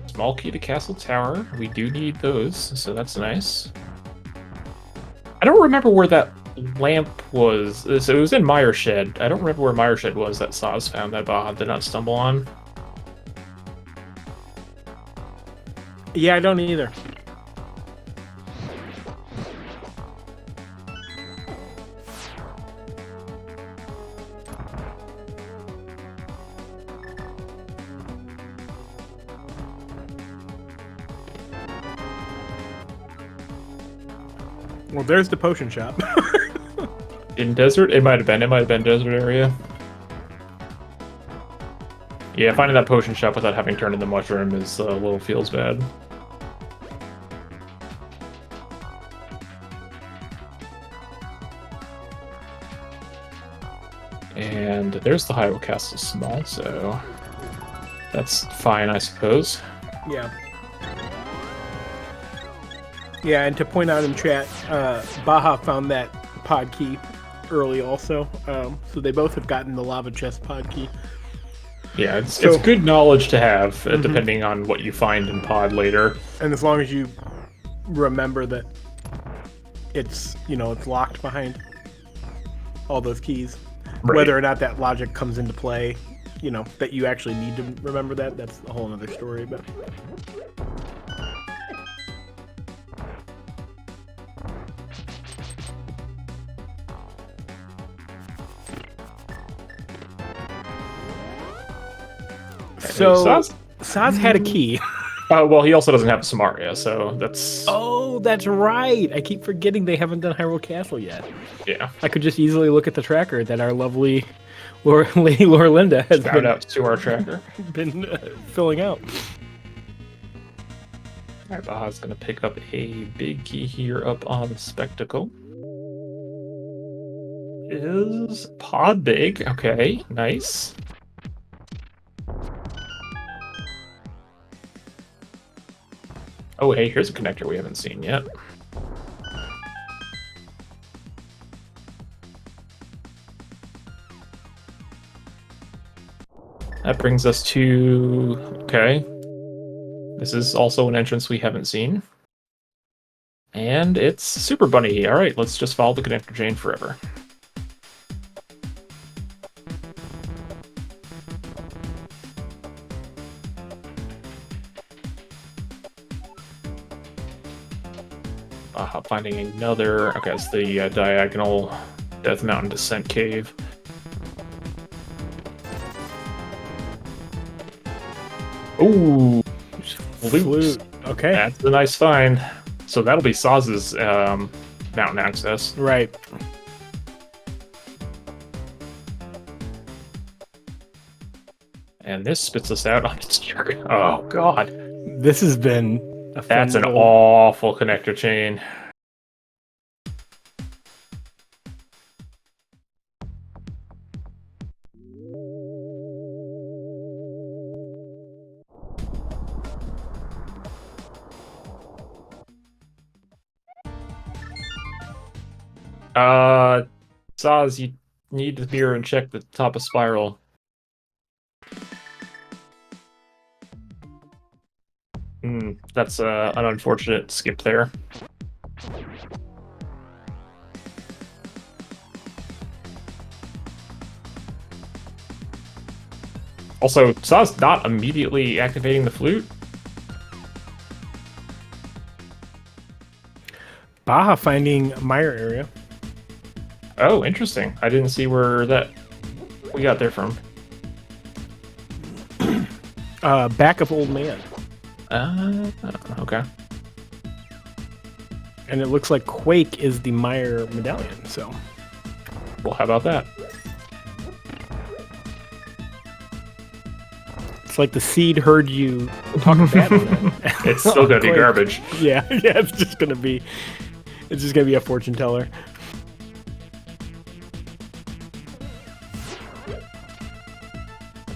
Small key to Castle Tower. We do need those, so that's nice. I don't remember where that lamp was. So it was in Mireshed. I don't remember where Mireshed was that Saw's found that Baja did not stumble on. Yeah, I don't either. Well, there's the potion shop. In desert? It might have been. It might have been desert area. Yeah, finding that potion shop without having turned into mushroom is a little feels bad. And there's the Hyrule Castle Small, so that's fine, I suppose. Yeah. Yeah, and to point out in chat, Baja found that pod key early also. So they both have gotten the lava chest pod key. Yeah, it's good knowledge to have, depending on what you find in pod later. And as long as you remember that it's, it's locked behind all those keys. Right. Whether or not that logic comes into play, that you actually need to remember that's a whole other story. But so Saz had a key. Well, he also doesn't have Samaria, so that's... oh, that's right! I keep forgetting they haven't done Hyrule Castle yet. Yeah. I could just easily look at the tracker that our lovely Lady Laura Linda has Shout out to our tracker. been filling out. All right, Baja's going to pick up a big key here up on Spectacle. Is pod big? Okay, nice. Oh, hey, here's a connector we haven't seen yet. That brings us to... Okay. This is also an entrance we haven't seen. And it's Super Bunny. All right, let's just follow the connector chain forever. Finding another... Okay, it's the diagonal Death Mountain Descent Cave. Ooh! Flute. Okay. That's a nice find. So that'll be Soz's mountain access. Right. And this spits us out on its jerk. Oh, God. This has been a fun That's an little- awful connector chain. Soz, you need to be here and check the top of Spiral. That's an unfortunate skip there. Also, Soz not immediately activating the flute. Baja finding Meyer area. Oh, interesting. I didn't see where that we got there from. Back of Old Man. Okay. And it looks like Quake is the Meyer medallion, so. Well, how about that? It's like the seed heard you talking bad on it. It's still gonna be Quake. garbage. Yeah, it's just gonna be a fortune teller.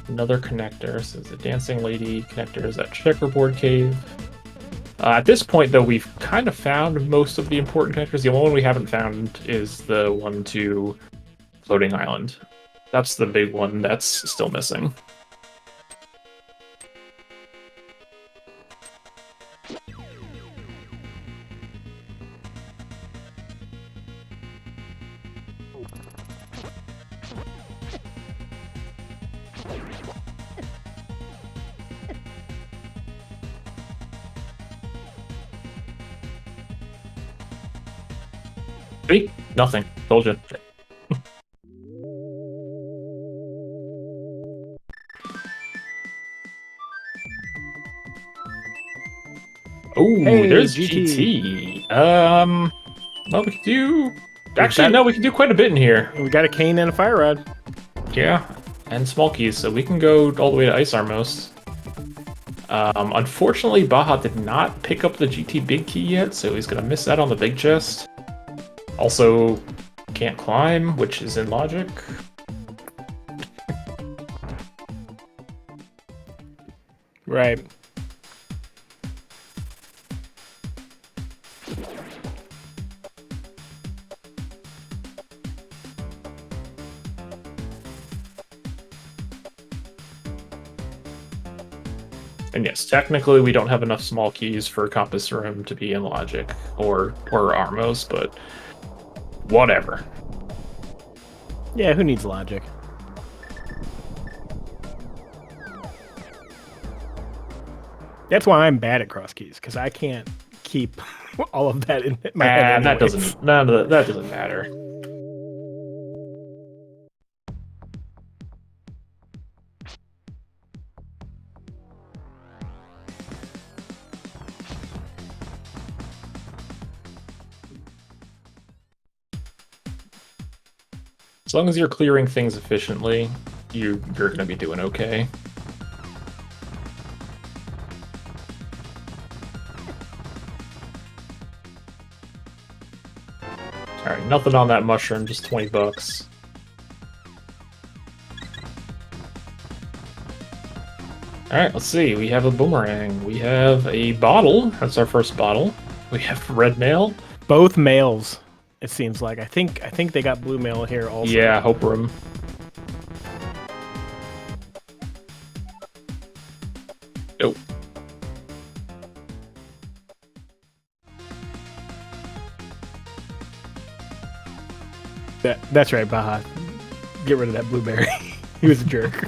Another connector. So the Dancing Lady connector is at Checkerboard Cave. At this point, though, we've kind of found most of the important connectors. The only one we haven't found is the one to Floating Island. That's the big one that's still missing. See? Nothing. Told you. Oh, Hey, there's GT. GT. Well, we could do... Actually, no, we can do quite a bit in here. And we got a cane and a fire rod. Yeah, and small keys, so we can go all the way to Ice Armos. Unfortunately, Baja did not pick up the GT big key yet, so he's gonna miss out on the big chest. Also, can't climb, which is in logic. Right. And yes, technically we don't have enough small keys for Compass Room to be in logic or Armos, but whatever. Yeah, who needs logic? That's why I'm bad at Crosskeys, because I can't keep all of that in my head. And that anyways. doesn't that doesn't matter. As long as you're clearing things efficiently, you're going to be doing okay. Alright, nothing on that mushroom, just 20 bucks. Alright, let's see. We have a boomerang. We have a bottle. That's our first bottle. We have red mail. Both males, it seems like. I think they got blue mail here also. Yeah, Hope Room. Nope. That's right, Baja. Get rid of that blueberry. He was a jerk.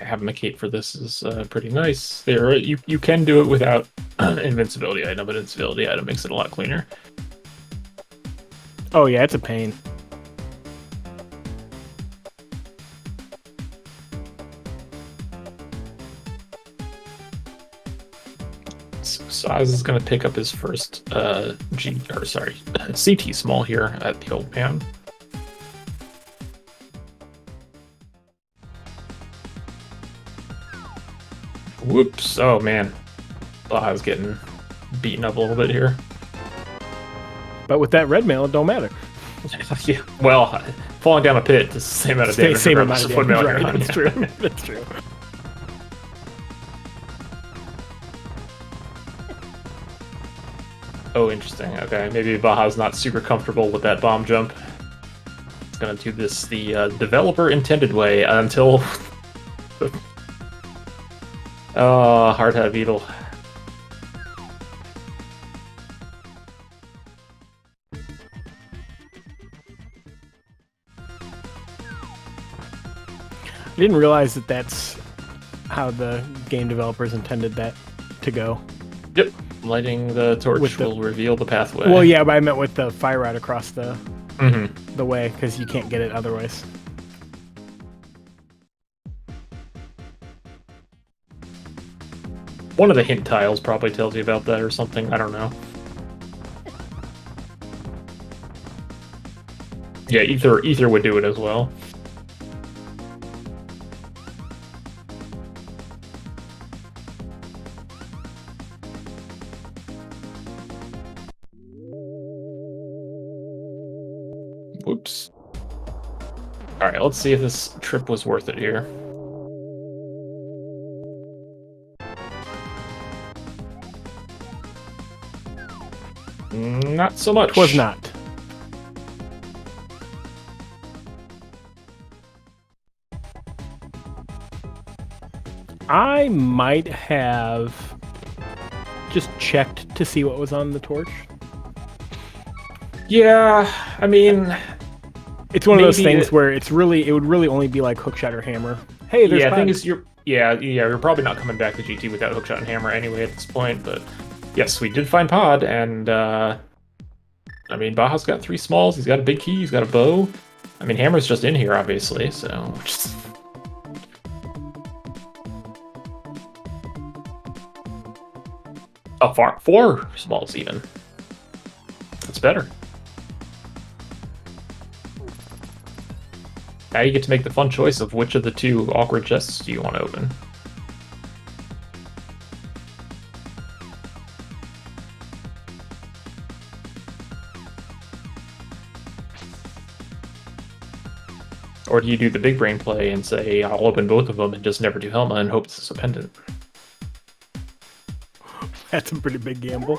Having a cape for this is pretty nice. There, you can do it without invincibility item, but invincibility item makes it a lot cleaner. Oh yeah, it's a pain. Soz is going to pick up his first CT small here at the old man. Whoops! Oh man, Baja's getting beaten up a little bit here. But with that red mail, it don't matter. Yeah, well, falling down a pit is the same amount of damage. Same amount of damage, right? That's That's true. That's true. Oh, interesting. Okay, maybe Baja's not super comfortable with that bomb jump. It's gonna do this the developer intended way until. Oh, hard hat beetle. I didn't realize that that's how the game developers intended that to go. Yep, lighting the torch will reveal the pathway. Well, yeah, but I meant with the fire rod across the Mm-hmm. the way, because you can't get it otherwise. One of the hint tiles probably tells you about that or something. I don't know. Yeah, ether would do it as well. Whoops. Alright, let's see if this trip was worth it here. Not so much. Was not. I might have just checked to see what was on the torch. Yeah, I mean, it's one of those things where it would really only be like hookshot or hammer. Hey, there's I think it's you're probably not coming back to GT without hookshot and hammer anyway at this point. But yes, we did find pod, and I mean, Baja's got 3 smalls. He's got a big key. He's got a bow. I mean, hammer's just in here, obviously. So. Oh, 4 smalls even. That's better. Now you get to make the fun choice of which of the 2 awkward chests do you want to open. Or do you do the big brain play and say, I'll open both of them and just never do Helma and hope this is a pendant? That's a pretty big gamble.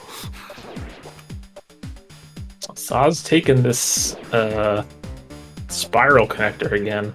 Soz taking this spiral connector again.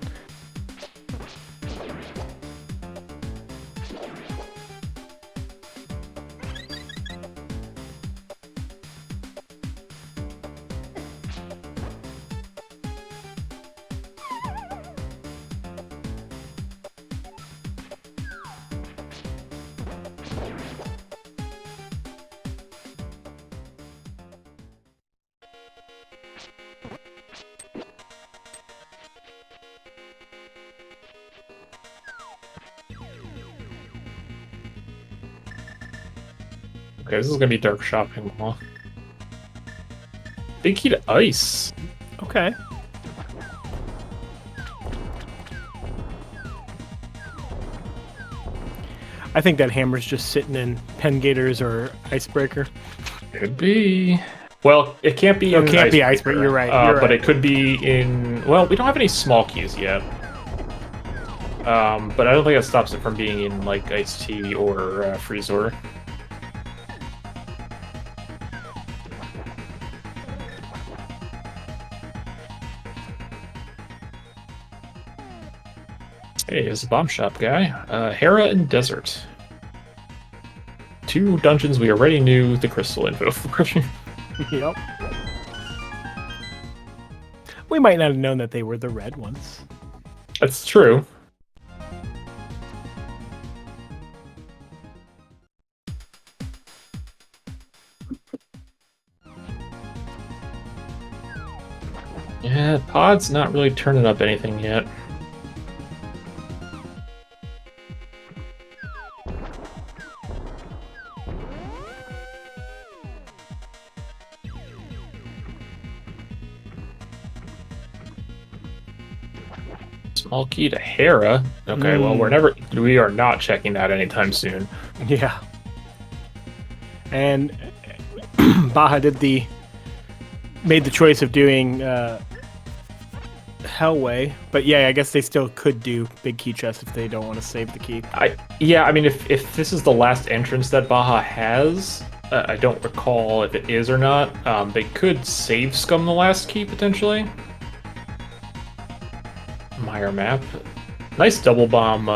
Okay, this is gonna be dark shopping mall. Big key to ice. Okay. I think that hammer's just sitting in Pen Gators or Icebreaker. Could be. Well, it can't be. No, in it can't be Icebreaker. Icebreaker. You're right. But it could be in. Well, we don't have any small keys yet. But I don't think that stops it from being in like Iced Tea or Freezor. Hey, it's a bomb shop guy. Hera and Desert. 2 dungeons we already knew the crystal info for. Yep. We might not have known that they were the red ones. That's true. Yeah, Pod's not really turning up anything yet. Small key to Hera. Okay, well we are not checking that anytime soon. Yeah. And Baja made the choice of doing Hellway, but yeah, I guess they still could do big key chest if they don't want to save the key. I mean, if this is the last entrance that Baja has, I don't recall if it is or not. They could save scum the last key potentially. Meyer map. Nice double bomb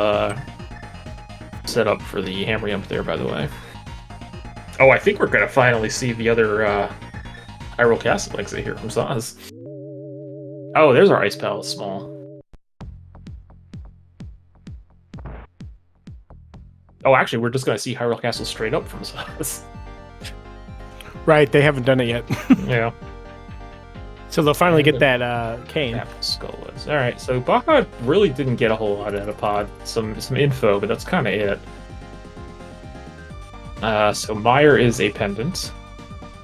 setup for the hammer yump there, by the way. Oh, I think we're gonna finally see the other Hyrule Castle exit here from Soz. Oh, there's our ice palace small. Oh, actually, we're just gonna see Hyrule Castle straight up from Soz. Right, they haven't done it yet. Yeah. So they'll finally get that cane. Skullwoods. All right, so Baja really didn't get a whole lot out of Pod. Some info, but that's kind of it. So Meyer is a pendant.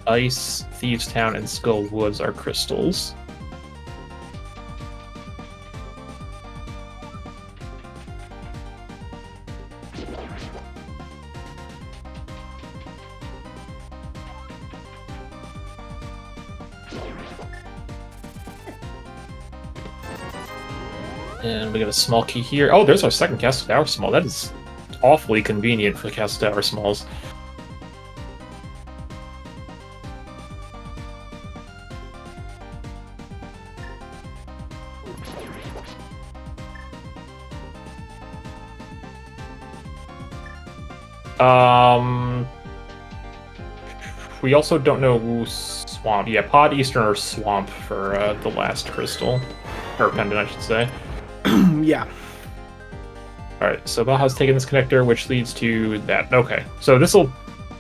Ice, Thieves Town, and Skull Woods are crystals. And we got a small key here. Oh, there's our second Castle Tower small. That is awfully convenient for Castle Tower smalls. We also don't know who Swamp. Yeah, Pod Eastern or Swamp for the last crystal. Or pendant, I should say. Yeah. Alright, so Baja's taking this connector, which leads to that. Okay, so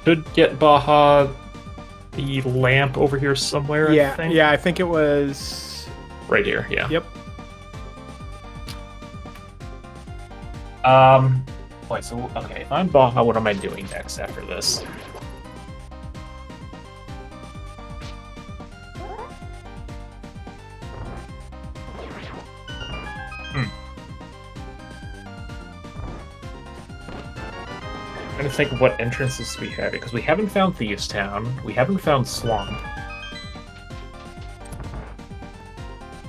should get Baja the lamp over here somewhere, Yeah, I think? yeah, I think it was... Right here, yeah. Yep. Wait, so, okay, if I'm Baja, what am I doing next after this? I'm trying to think of what entrances we have, because we haven't found Thieves Town, we haven't found Swamp,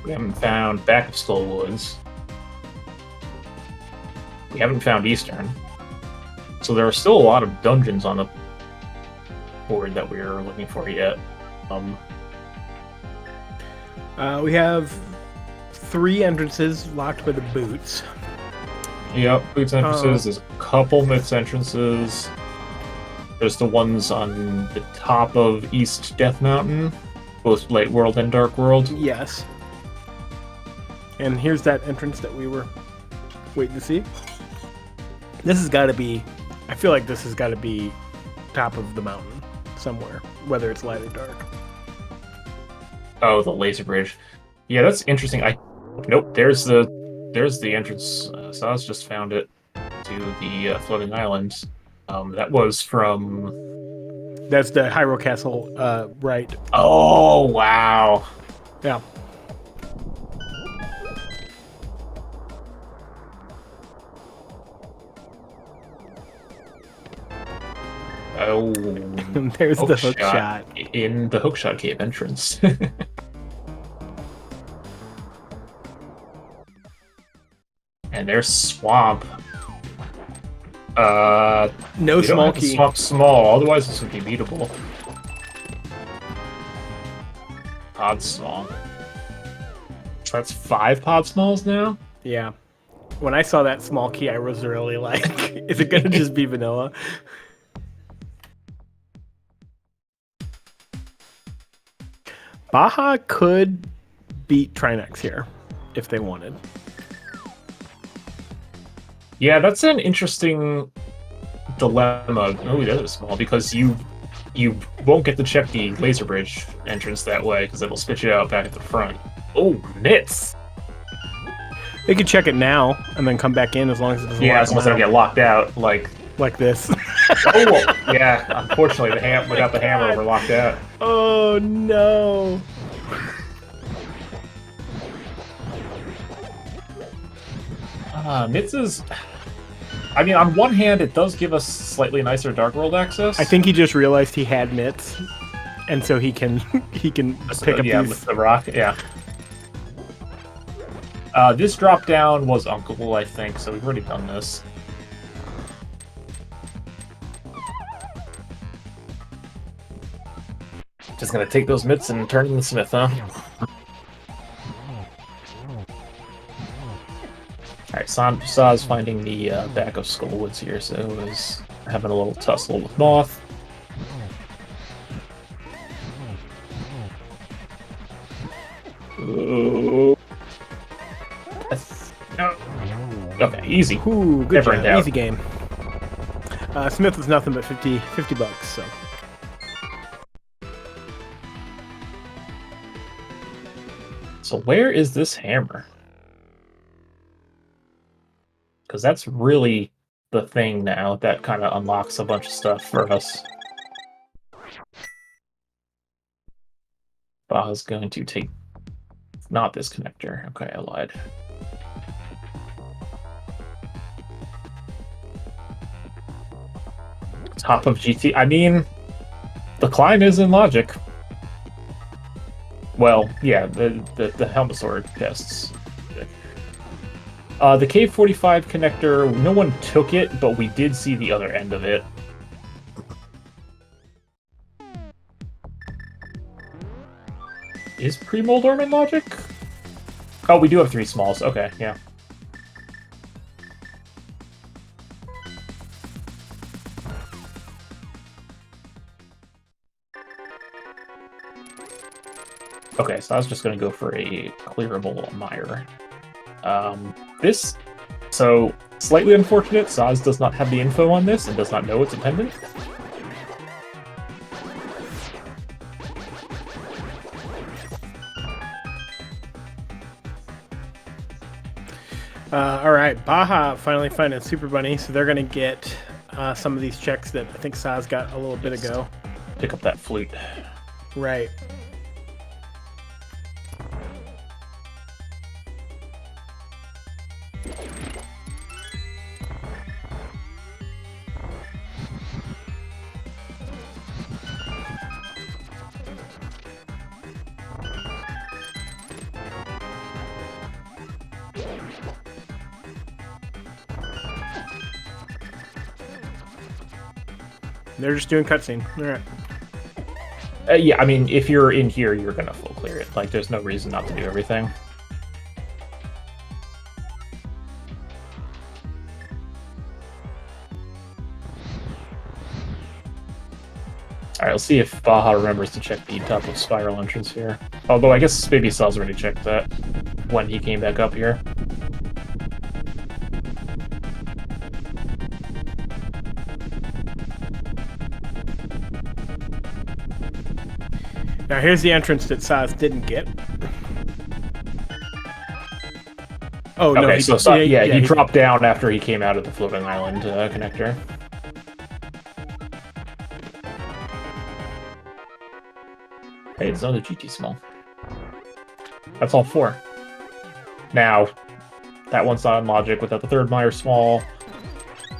we haven't found Back of Skull Woods, we haven't found Eastern, so there are still a lot of dungeons on the board that we're looking for yet. We have 3 entrances locked by the boots. Yep, boots entrances. There's a couple myths entrances. There's the ones on the top of East Death Mountain, both Light World and Dark World. Yes. And here's that entrance that we were waiting to see. This has got to be... I feel like this has got to be top of the mountain somewhere, whether it's light or dark. Oh, the laser bridge. Yeah, that's interesting. Nope, there's the entrance. Saz just found it to the floating island. That was from That's the Hyrule Castle, right. Oh, wow. Yeah. Oh, There's the hook shot. In the hookshot cave entrance. And there's swamp. No small key. Swamp small, otherwise this would be beatable. Pod small. That's 5 pod smalls now? Yeah. When I saw that small key, I was really like, is it gonna just be vanilla? Baja could beat Trinex here if they wanted. Yeah, that's an interesting dilemma. Oh, that is small because you won't get to check the laser bridge entrance that way because it'll spit you out back at the front. Oh, nits! They could check it now and then come back in as long as it doesn't. Yeah, as long as they don't get locked out, like this. Oh, yeah. Unfortunately, without the hammer, we're locked out. Oh no! Nits is. I mean, on one hand, it does give us slightly nicer Dark World access. I think he just realized he had Nits, and so he can pick up these. With the rock. Yeah. This drop down was uncleable, I think, so we've already done this. Just gonna take those mitts and turn them to Smith, huh? Alright, Saw's finding the back of Skullwoods here, so is having a little tussle with Moth. Ooh. No. Okay, easy. Ooh, good Never in job. doubt. Easy game. Smith was nothing but 50 bucks, so. So where is this hammer? Because that's really the thing now that kind of unlocks a bunch of stuff for us. Baja's going to take... Not this connector. Okay, I lied. Top of GT. I mean, the climb is in logic. Well, yeah, the helmet sword tests. The K45 connector, no one took it, but we did see the other end of it. Is pre-Moldorm in logic? Oh, we do have 3 smalls. Okay, yeah. Okay, so I was just going to go for a clearable mire. So, slightly unfortunate, Saz does not have the info on this and does not know it's a pendant. Alright, Baja finally finding Super Bunny, so they're going to get some of these checks that I think Saz got a little bit ago. Pick up that flute. Right. They're just doing cutscene. All right. Yeah, I mean, if you're in here, you're gonna full clear it. Like, there's no reason not to do everything. Alright, let's see if Baja remembers to check the top of Spiral entrance here. Although, I guess Baby Sal's already checked that when he came back up here. Now here's the entrance that Saz didn't get. Oh no! Okay, he dropped down after he came out of the floating island connector. Hey, it's another GT small. That's all 4. Now, that one's not in logic without the third Meyer small,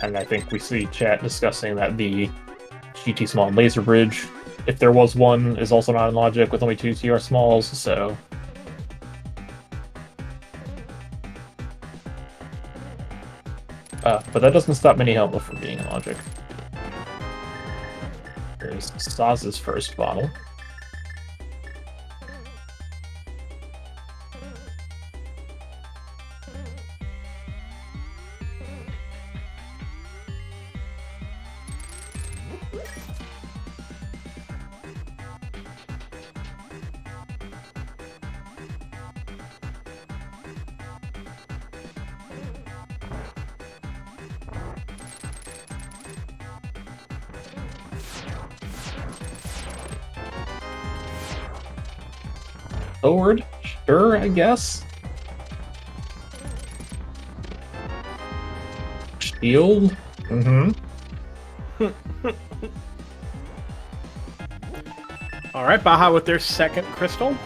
and I think we see chat discussing that the GT small and laser bridge, if there was one, is also not in logic with only 2 TR smalls, so... but that doesn't stop Mini Helmet from being in logic. Here's Soz's first bottle. Sword? Sure, I guess. Shield? Mm-hmm. All right, Baja with their second crystal.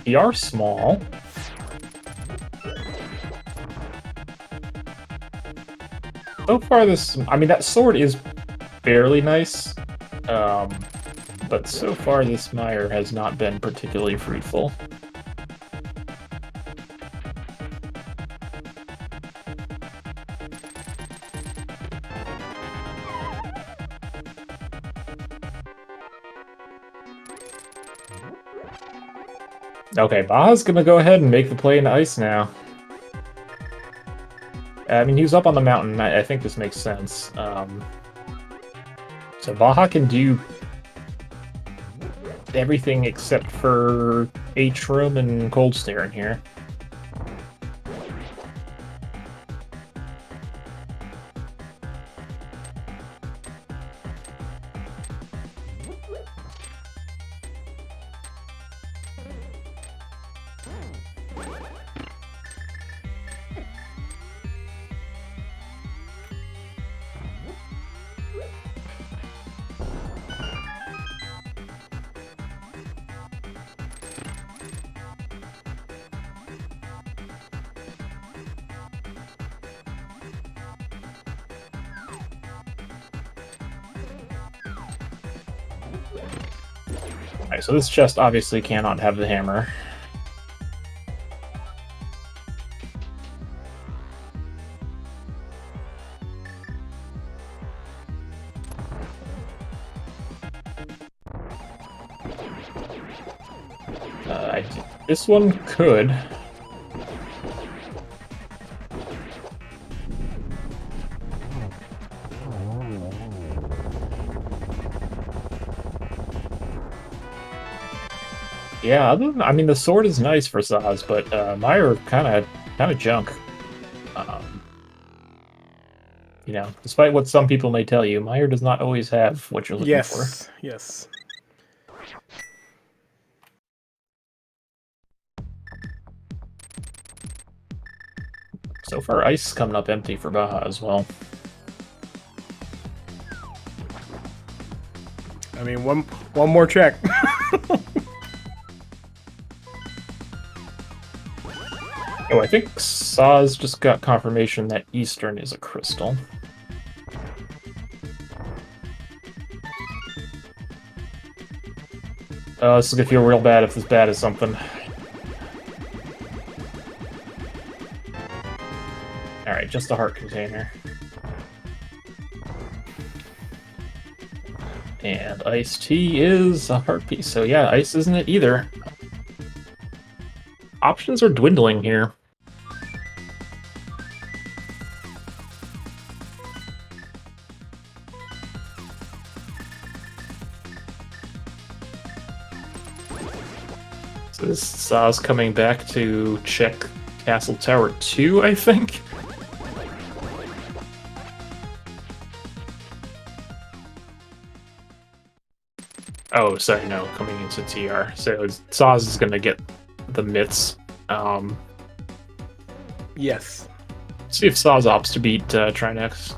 PR small. So far, I mean, that sword is fairly nice. But so far, this Meyer has not been particularly fruitful. Okay, Baja's gonna go ahead and make the play into ice now. I mean, he was up on the mountain. I think this makes sense. So Baja can do everything except for H-Room and Cold Stare in here. Alright, so this chest obviously cannot have the hammer. This one could. Yeah, I mean, the sword is nice for Soz, but Meyer kind of junk. You know, despite what some people may tell you, Meyer does not always have what you're looking for. Yes. So far, ice coming up empty for Baja as well. I mean, one more check. Oh, I think Soz just got confirmation that Eastern is a crystal. Oh, this is gonna feel real bad if this bad is something. Alright, just a heart container. And iced tea is a heart piece, so yeah, ice isn't it either. Options are dwindling here. So this is Soz coming back to check Castle Tower 2, I think. Oh, sorry, no, coming into TR. So Soz is gonna get the myths. Yes. See if Soz opts to beat Trinex.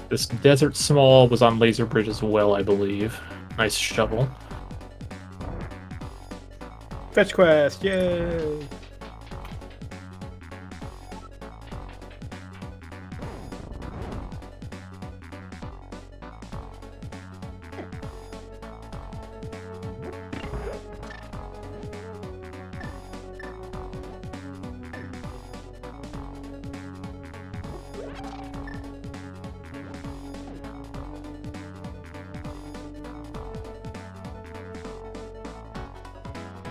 This Desert Small was on Laser Bridge as well, I believe. Nice shovel. Fetch quest, yay!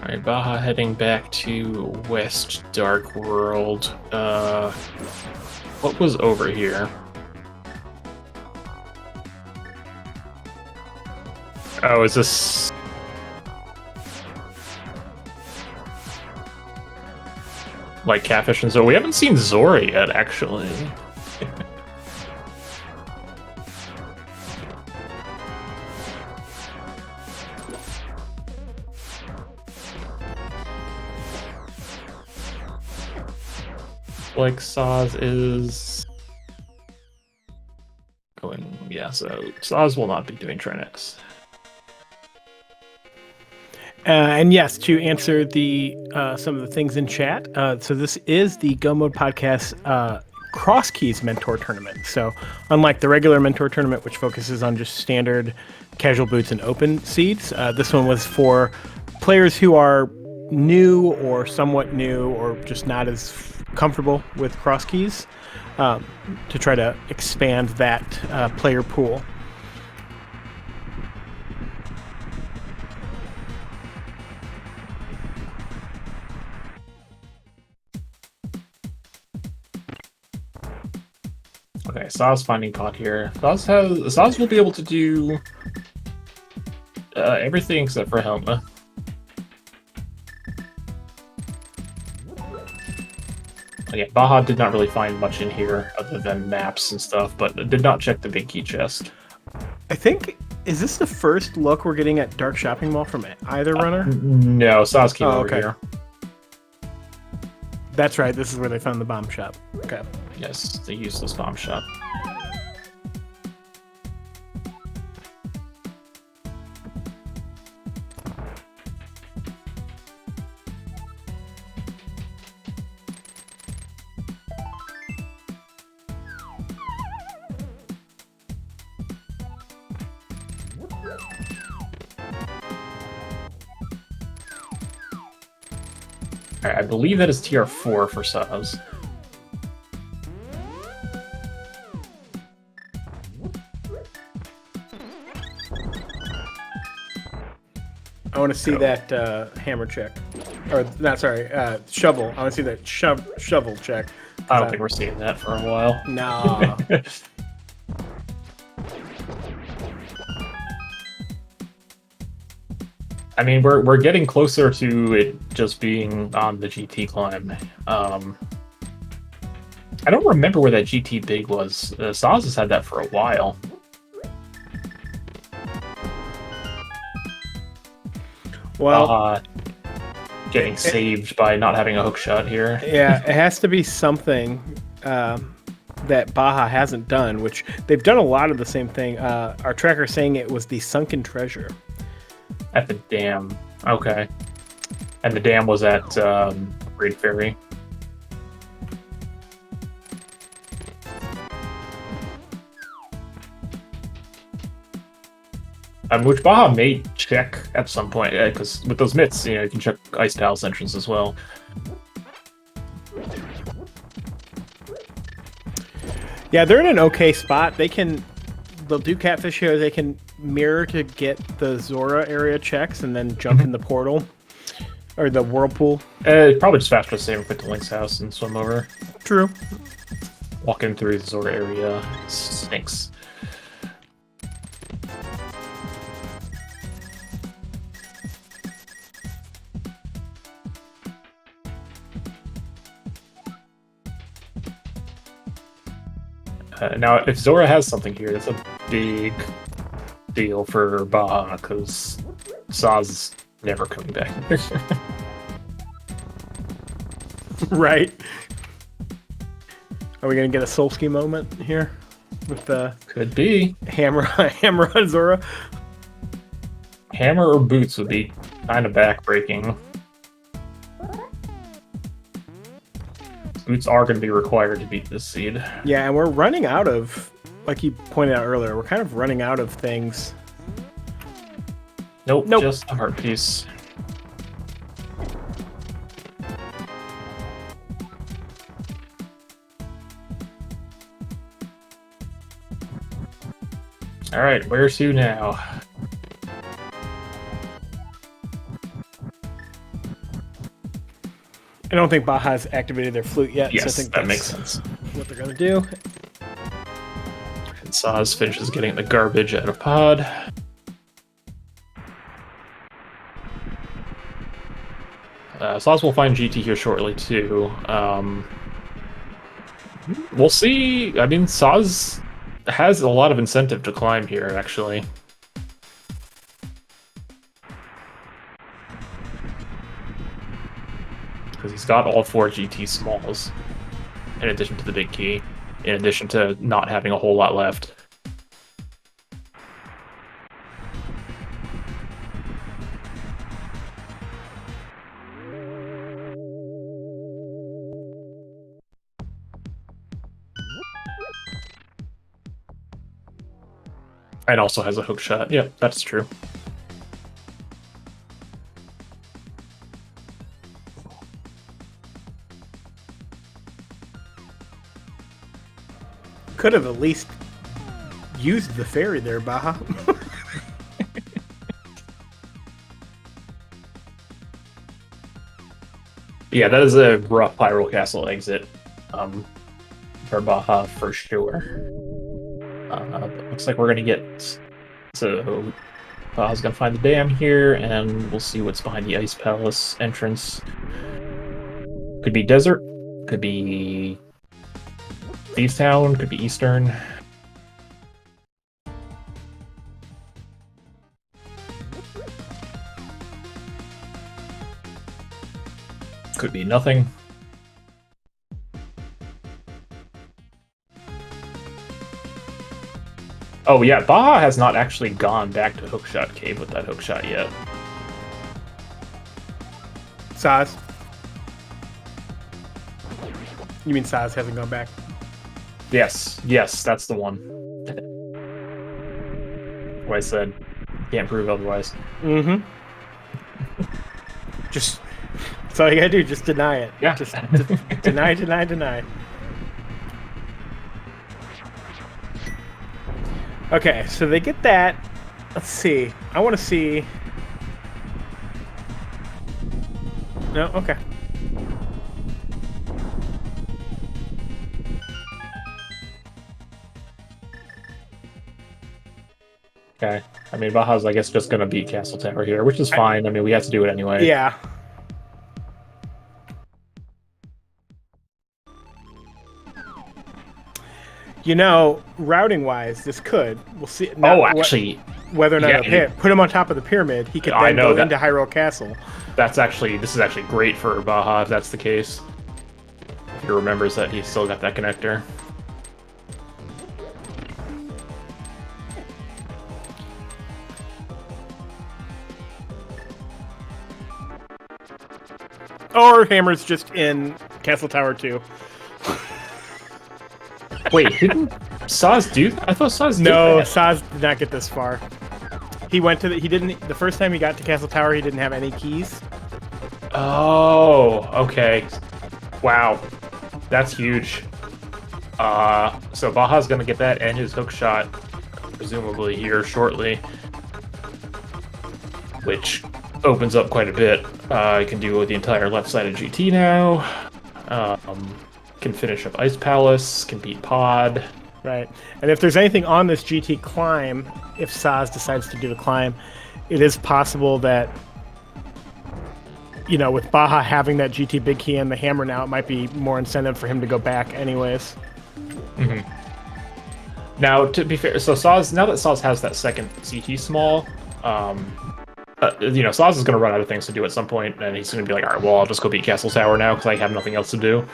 Alright, Baja heading back to West Dark World. What was over here? Oh, is this... like Catfish and Zora? We haven't seen Zora yet, actually. Like Soz is going, yeah, so Soz will not be doing Trinix. And yes, to answer the some of the things in chat, so this is the Go Mode Podcast Crosskeys Mentor Tournament. So unlike the regular Mentor Tournament, which focuses on just standard casual boots and open seeds, this one was for players who are new or somewhat new or just not as comfortable with Crosskeys, to try to expand that player pool. Okay, Soz finding pot here. Soz will be able to do everything except for Helma. Again, Baja did not really find much in here other than maps and stuff, but did not check the big key chest. I think, is this the first look we're getting at Dark Shopping Mall from either runner? No, Soz came over okay. here. That's right, this is where they found the bomb shop. Okay. Yes, the useless bomb shop. I believe that is TR4 for Soz. I want to see that hammer check. Or, not, sorry, shovel. I want to see that shovel check. I don't think we're seeing that for a while. No. I mean, we're getting closer to it just being on the GT climb. I don't remember where that GT big was. Soz has had that for a while. Well, getting saved by not having a hook shot here. Yeah, it has to be something that Baja hasn't done, which they've done a lot of the same thing. Our tracker saying it was the sunken treasure. At the dam. Okay. And the dam was at Great Ferry. Which Baja may check at some point, because with those myths, you can check Ice Palace entrance as well. Yeah, they're in an okay spot. They'll do catfish here. They can mirror to get the Zora area checks and then jump in the portal or the whirlpool. Probably just faster to save and quit to Link's house and swim over. True. Walking through the Zora area stinks. Now, if Zora has something here, that's a big deal for Baja, because Soz is never coming back. Right. Are we going to get a Solsky moment here with the Could be hammer on Zora? Hammer or boots would be kind of backbreaking. Boots are going to be required to beat this seed. Yeah, and we're running out of, like you pointed out earlier, we're kind of running out of things. Nope. Just a heart piece. Alright, where's who now? I don't think Baja's activated their flute yet, Yes, so I think that makes sense. What they're gonna do. And Soz finishes getting the garbage out of pod. Soz will find GT here shortly too. We'll see. I mean, Soz has a lot of incentive to climb here, actually. Because he's got all 4 GT smalls, in addition to the big key, in addition to not having a whole lot left. And also has a hook shot. Yep, that's true. Could have at least used the fairy there, Baja. Yeah, that is a rough Hyrule Castle exit for Baja for sure. Looks like we're gonna get... So, Baja's gonna find the dam here, and we'll see what's behind the Ice Palace entrance. Could be desert, could be Thieves Town, could be Eastern. Could be nothing. Oh yeah, Baja has not actually gone back to Hookshot Cave with that hookshot yet. Soz. You mean Soz hasn't gone back? Yes, that's the one. What I said. Can't prove otherwise. Mm-hmm. Just... That's all you gotta do, just deny it. Yeah. Just deny. Okay, so they get that. Let's see. I want to see... No? Okay. Okay. I mean, Baja's, I guess, just gonna beat Castle Tower here, which is fine. I mean, we have to do it anyway. Yeah. You know, routing-wise, this could. We'll see. Actually... Whether or not put him on top of the pyramid, he could then go into Hyrule Castle. This is actually great for Baja if that's the case. If he remembers that he's still got that connector. Or Hammer's just in Castle Tower 2. Wait, didn't Soz do that? I thought Soz did No, that. Soz did not get this far. He went to the first time he got to Castle Tower, he didn't have any keys. Oh, okay. Wow. That's huge. So Baja's gonna get that and his hook shot, presumably here shortly. Which opens up quite a bit. I can do the entire left side of GT now. Can finish up Ice Palace, can beat Pod. Right. And if there's anything on this GT climb, if Soz decides to do the climb, it is possible that, you know, with Baja having that GT big key and the hammer now, it might be more incentive for him to go back anyways. Mm-hmm. Now, to be fair, so Soz, now that Soz has that second CT small, you know, Soz is going to run out of things to do at some point, and he's going to be like, all right, well, I'll just go beat Castle Tower now because I have nothing else to do.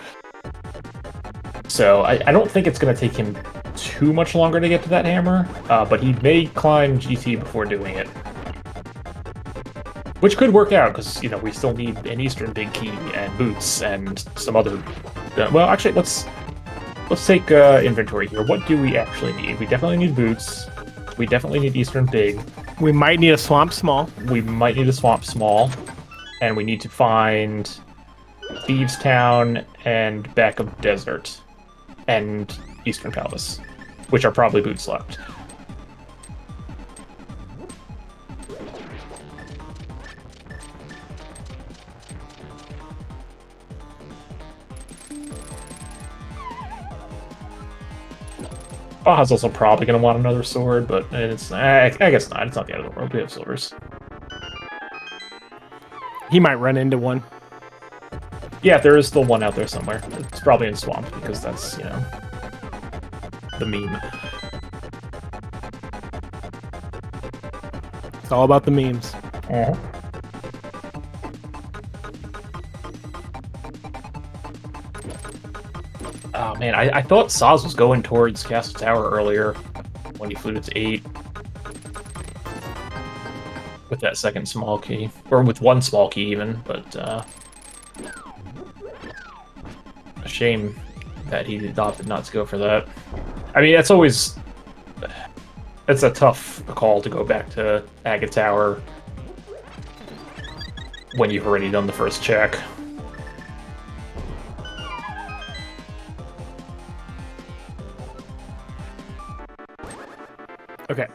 So I don't think it's going to take him too much longer to get to that hammer, but he may climb GT before doing it. Which could work out, because, we still need an Eastern Big Key and boots and some other... well, actually, let's take inventory here. What do we actually need? We definitely need boots. We definitely need Eastern Big. We might need a Swamp Small. We might need a Swamp Small. And we need to find Thieves Town and Back of Desert. And Eastern Palace. Which are probably boots left. Baja's also probably going to want another sword, but it's I guess not. It's not the end of the world. We have swords. He might run into one. Yeah, there is still one out there somewhere. It's probably in Swamp, because that's, the meme. It's all about the memes. Uh-huh. Oh man, I thought Soz was going towards Castle Tower earlier when he flew to 8. With that second small key. Or with one small key even, but a shame that he opted not to go for that. I mean, it's always... It's a tough call to go back to Agate Tower when you've already done the first check. Okay,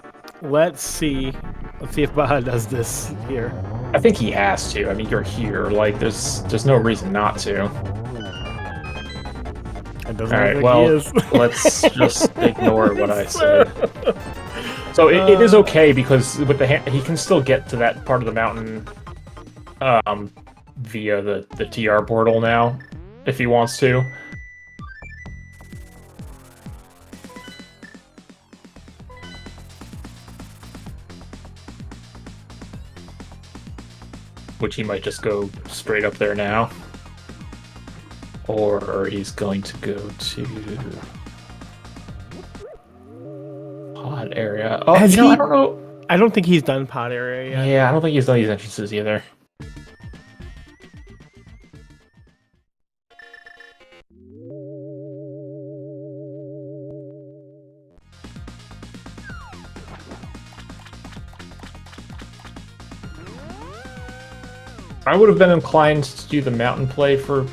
let's see if Baja does this here. I think he has to. I mean, you're here. Like, there's no reason not to. It doesn't All right, look well, like he is. let's just ignore what I said. So it is okay, because with the he can still get to that part of the mountain via the TR portal now, if he wants to. Which he might just go straight up there now. Or he's going to go to pod area. Oh, Has I he- don't know. I don't think he's done pod area yet. Yeah, I don't think he's done these entrances either. I would have been inclined to do the mountain play for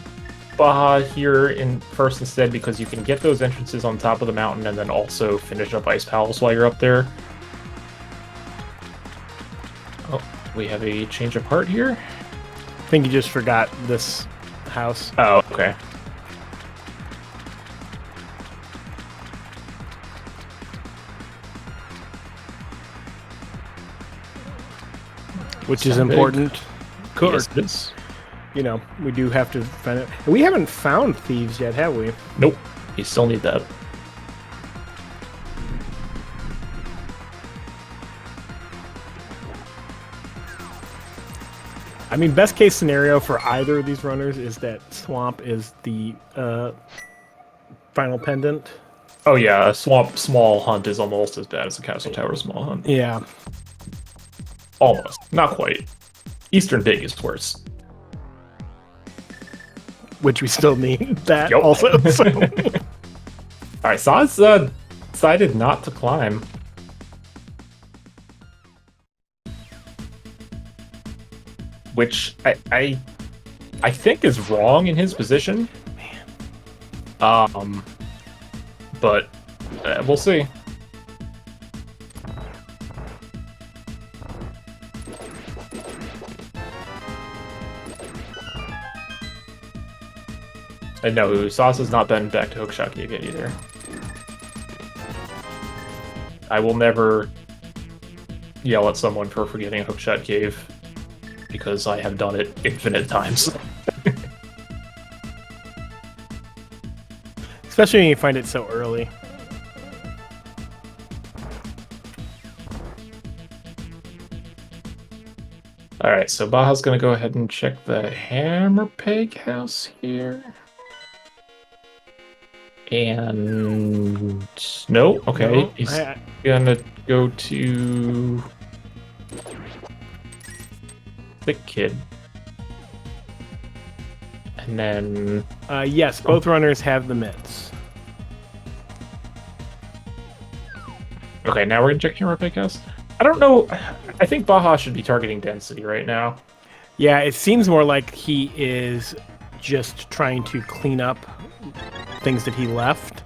Baja here in first instead, because you can get those entrances on top of the mountain and then also finish up Ice Palace while you're up there. Oh, we have a change of heart here. I think you just forgot this house. Oh, okay. Which is Sound big. important. Yes, it is. You know, we do have to find it. We haven't found thieves yet, have we? Nope. You still need that. I mean, best case scenario for either of these runners is that Swamp is the final pendant. Oh yeah, a Swamp small hunt is almost as bad as a Castle Tower small hunt. Yeah. Almost. Not quite. Eastern Big is worse. Which we still need that Yup. also. So. Alright, Soz decided not to climb. Which I think is wrong in his position. Man. But we'll see. And no, Soz has not been back to Hookshot Cave yet either. I will never yell at someone for forgetting Hookshot Cave, because I have done it infinite times. Especially when you find it so early. Alright, so Baja's gonna go ahead and check the Hammer Peg house here. And no, okay. No, He's gonna go to Thick Kid. And then... Yes, both runners have the mitts. Okay, now we're gonna check camera pickass. I don't know. I think Baja should be targeting density right now. Yeah, it seems more like he is just trying to clean up things that he left.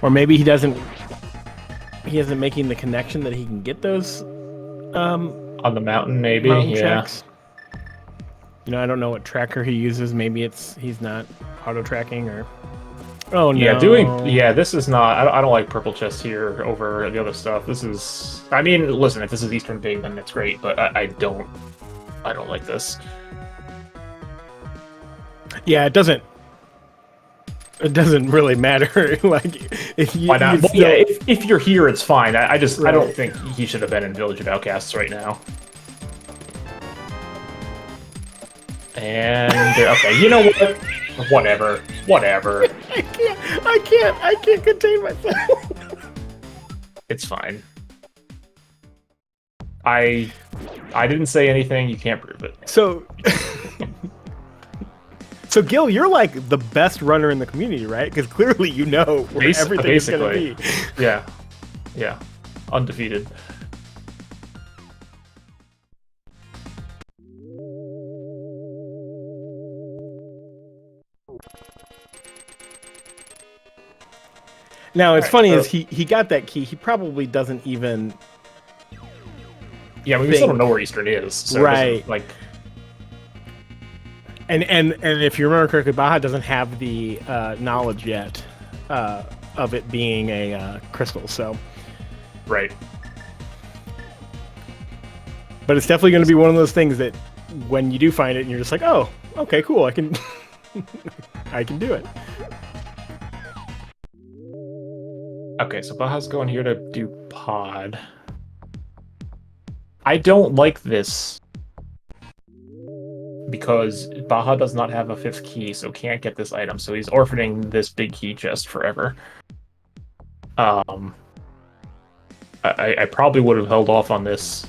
Or maybe he isn't making the connection that he can get those on the mountain, maybe. mountain Yeah. checks. You know, I don't know what tracker he uses. Maybe he's not auto tracking or. Oh no. Yeah, this is not. I don't like purple chest here over the other stuff. This is. I mean, listen, if this is Eastern Big, then it's great. But I don't like this. Yeah, it doesn't. It doesn't really matter. Like, if you. Why not? Well, still... yeah, if you're here, it's fine. I just Right. I don't think he should have been in Village of Outcasts right now. And okay, you know what? Whatever. I can't contain myself. It's fine. I didn't say anything. You can't prove it. So Gil, you're like the best runner in the community, right? Because clearly you know where everything is going to be. Yeah, undefeated. Now, it's funny is he got that key. He probably doesn't even. Yeah, we still don't know where Eastern is. So right. Like. And if you remember correctly, Baja doesn't have the knowledge yet of it being a crystal. So. Right. But it's definitely going to be one of those things that when you do find it, and you're just like, oh, okay, cool, I can, I can do it. Okay, so Baja's going here to do pod. I don't like this because Baja does not have a 5th key, so can't get this item. So he's orphaning this big key chest forever. I probably would have held off on this.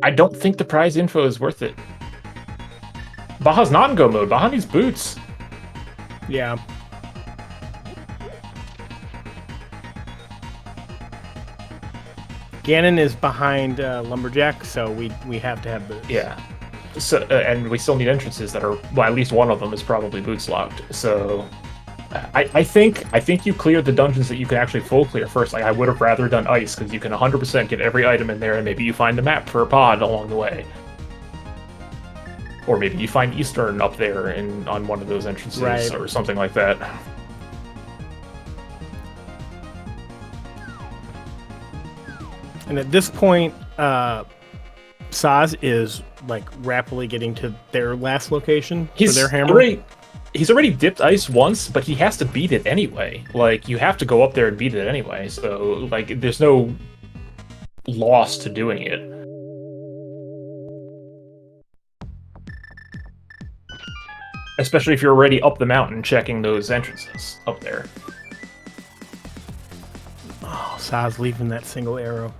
I don't think the prize info is worth it. Baja's not in go mode. Baja needs boots. Yeah. Ganon is behind Lumberjack, so we have to have boots. Yeah. So and we still need entrances that are, well, at least one of them is probably boots locked. So I think you cleared the dungeons that you can actually full clear first. Like, I would have rather done ice because you can 100% get every item in there, and maybe you find the map for a pod along the way. Or maybe you find Eastern up there on one of those entrances, right, or something like that. And at this point, Soz is like rapidly getting to their last location for their hammer. He's already dipped ice once, but he has to beat it anyway. Like, you have to go up there and beat it anyway. So, like, there's no loss to doing it. Especially if you're already up the mountain checking those entrances up there. Oh, Soz leaving that single arrow.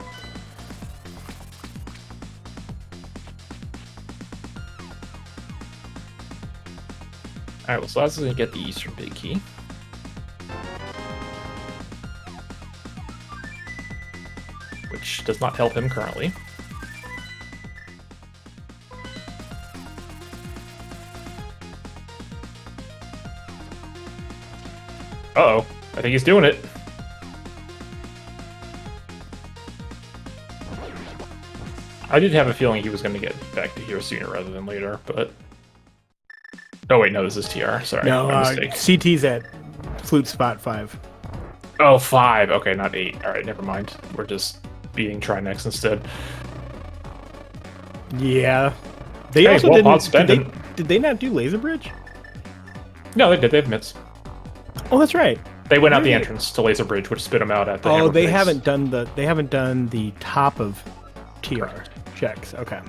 Alright, well, Soz is going to get the Eastern Big Key. Which does not help him currently. Uh-oh. I think he's doing it. I did have a feeling he was going to get back to here sooner rather than later, but... Oh, wait, no, this is TR. Sorry, no, my mistake. CT's at flute spot 5. Oh, 5. Okay, not 8. All right, never mind. We're just beating Trinex instead. Yeah. They also didn't... Did they not do Laser Bridge? No, they did. They have mitts. Oh, that's right. They went out the entrance to Laser Bridge, which spit them out at the Oh, they base. haven't done the top of TR checks. Okay.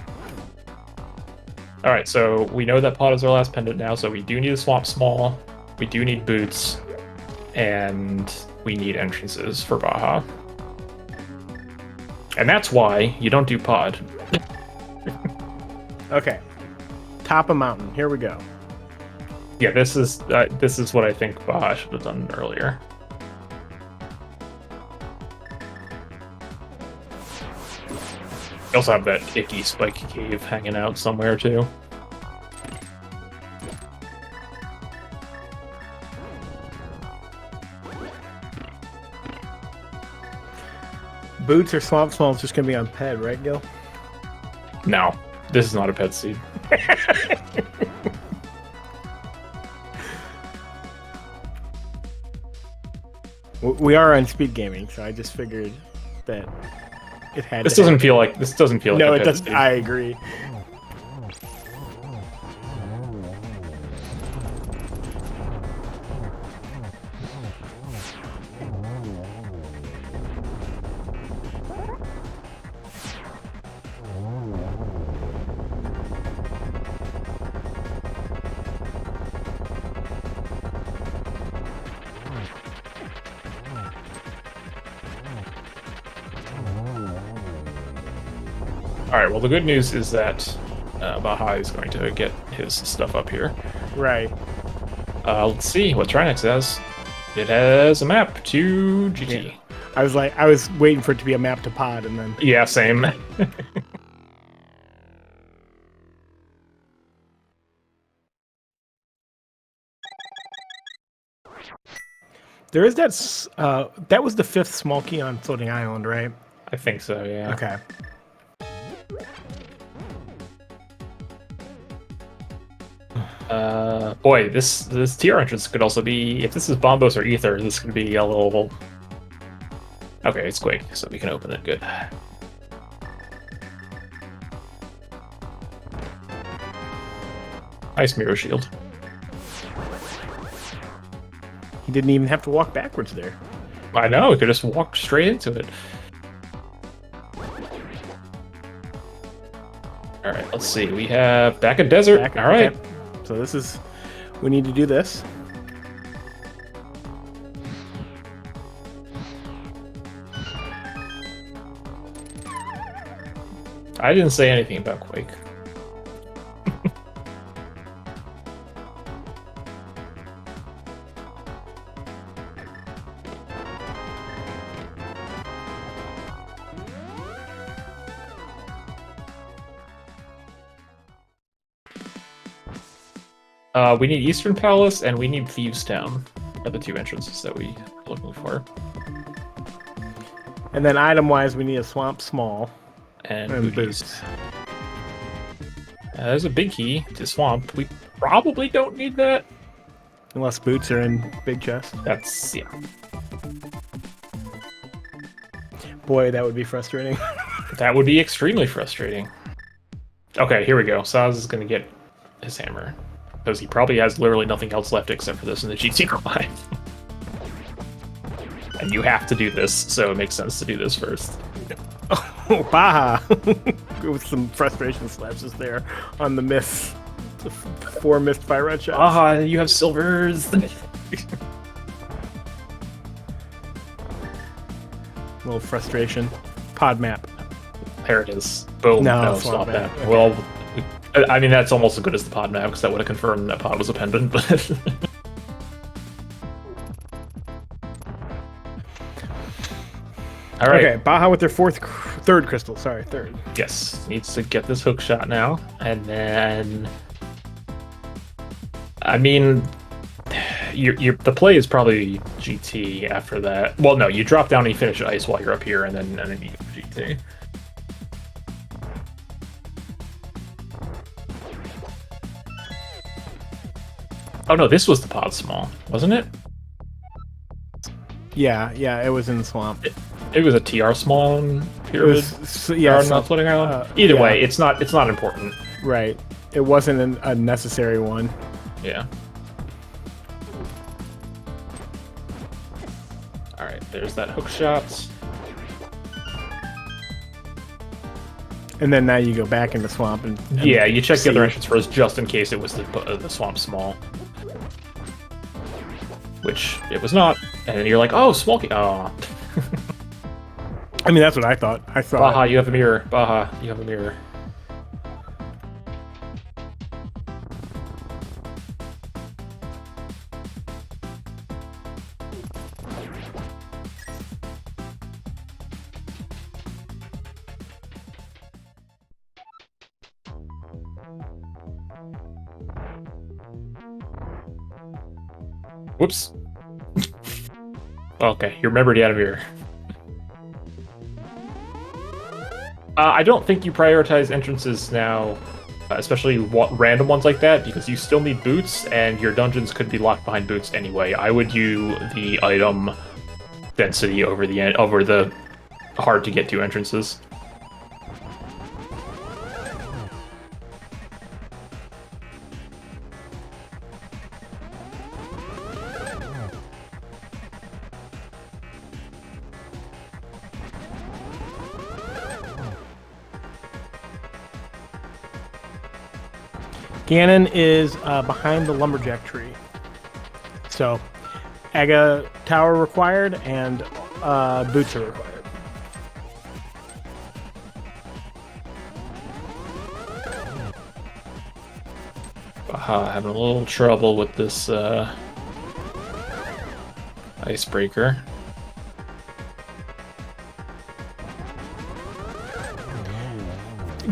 All right, so we know that Pod is our last pendant now, so we do need a Swamp Small. We do need boots, and we need entrances for Baja. And that's why you don't do Pod. Okay. Top of mountain. Here we go. Yeah, this is what I think Baja should have done earlier. We also have that icky spiky cave hanging out somewhere too. Boots or Swamp Small is just going to be on Ped, right, Gil? No, this is not a pet seed. We are on speed gaming, so I just figured that it had. This doesn't feel like No, a it pet doesn't. seed. I agree. All right. Well, the good news is that Baja is going to get his stuff up here. Right. Let's see what Trinex has. It has a map to GT. Yeah. I was waiting for it to be a map to Pod, and then Yeah, same. there is that was the 5th small key on Floating Island, right? I think so. Yeah. Okay. Boy, this TR entrance could also be, if this is Bombos or Ether, this could be a little. Okay, it's Quake, so we can open it. Good. Nice mirror shield. He didn't even have to walk backwards there. I know, we could just walk straight into it. All right, let's see. We have back in desert. All right. Okay. So we need to do this. I didn't say anything about Quake. We need Eastern Palace and we need Thieves Town are the 2 entrances that we are looking for. And then item-wise, we need a Swamp Small And and booties. boots. There's a big key to Swamp. We probably don't need that. Unless boots are in big chest. That's, yeah. Boy, that would be frustrating. That would be extremely frustrating. Okay, here we go. Saz is going to get his hammer. Because he probably has literally nothing else left except for this in the GT Live. And you have to do this, so it makes sense to do this first. Oh, Baja! With some frustration slapses there on the miss. The 4 missed fire red shots. Ah, you have silvers! A little frustration. Pod map. There it is. Boom. No, Swamp map. Okay. Well, I mean, that's almost as good as the pod map, because that would have confirmed that pod was a pendant, but... All right. Okay, Baja with their third crystal. Sorry, third. Yes, needs to get this hook shot now, and then... I mean, the play is probably GT after that. Well, no, you drop down and you finish ice while you're up here, and then you go GT. Oh no, this was the pod small, wasn't it? Yeah, it was in the swamp. It was a TR small on It Pyramid. was, yeah, Or not Floating Island. Either yeah. way, it's not important. Right. It wasn't a necessary one. Yeah. All right, there's that hook shot. And then now you go back in the swamp and yeah, you check the see. other entrance first just in case it was the swamp small. Which it was not. And then you're like, oh, small key. Oh. I mean, that's what I thought. I thought. Baja, you have a mirror. Baja, you have a mirror. Whoops. Okay, you remembered you had a mirror. I don't think you prioritize entrances now, especially random ones like that, because you still need boots, and your dungeons could be locked behind boots anyway. I would do the item density over the hard to get to entrances. Ganon is behind the lumberjack tree. So, Aga Tower required and boots are required. Having a little trouble with this icebreaker.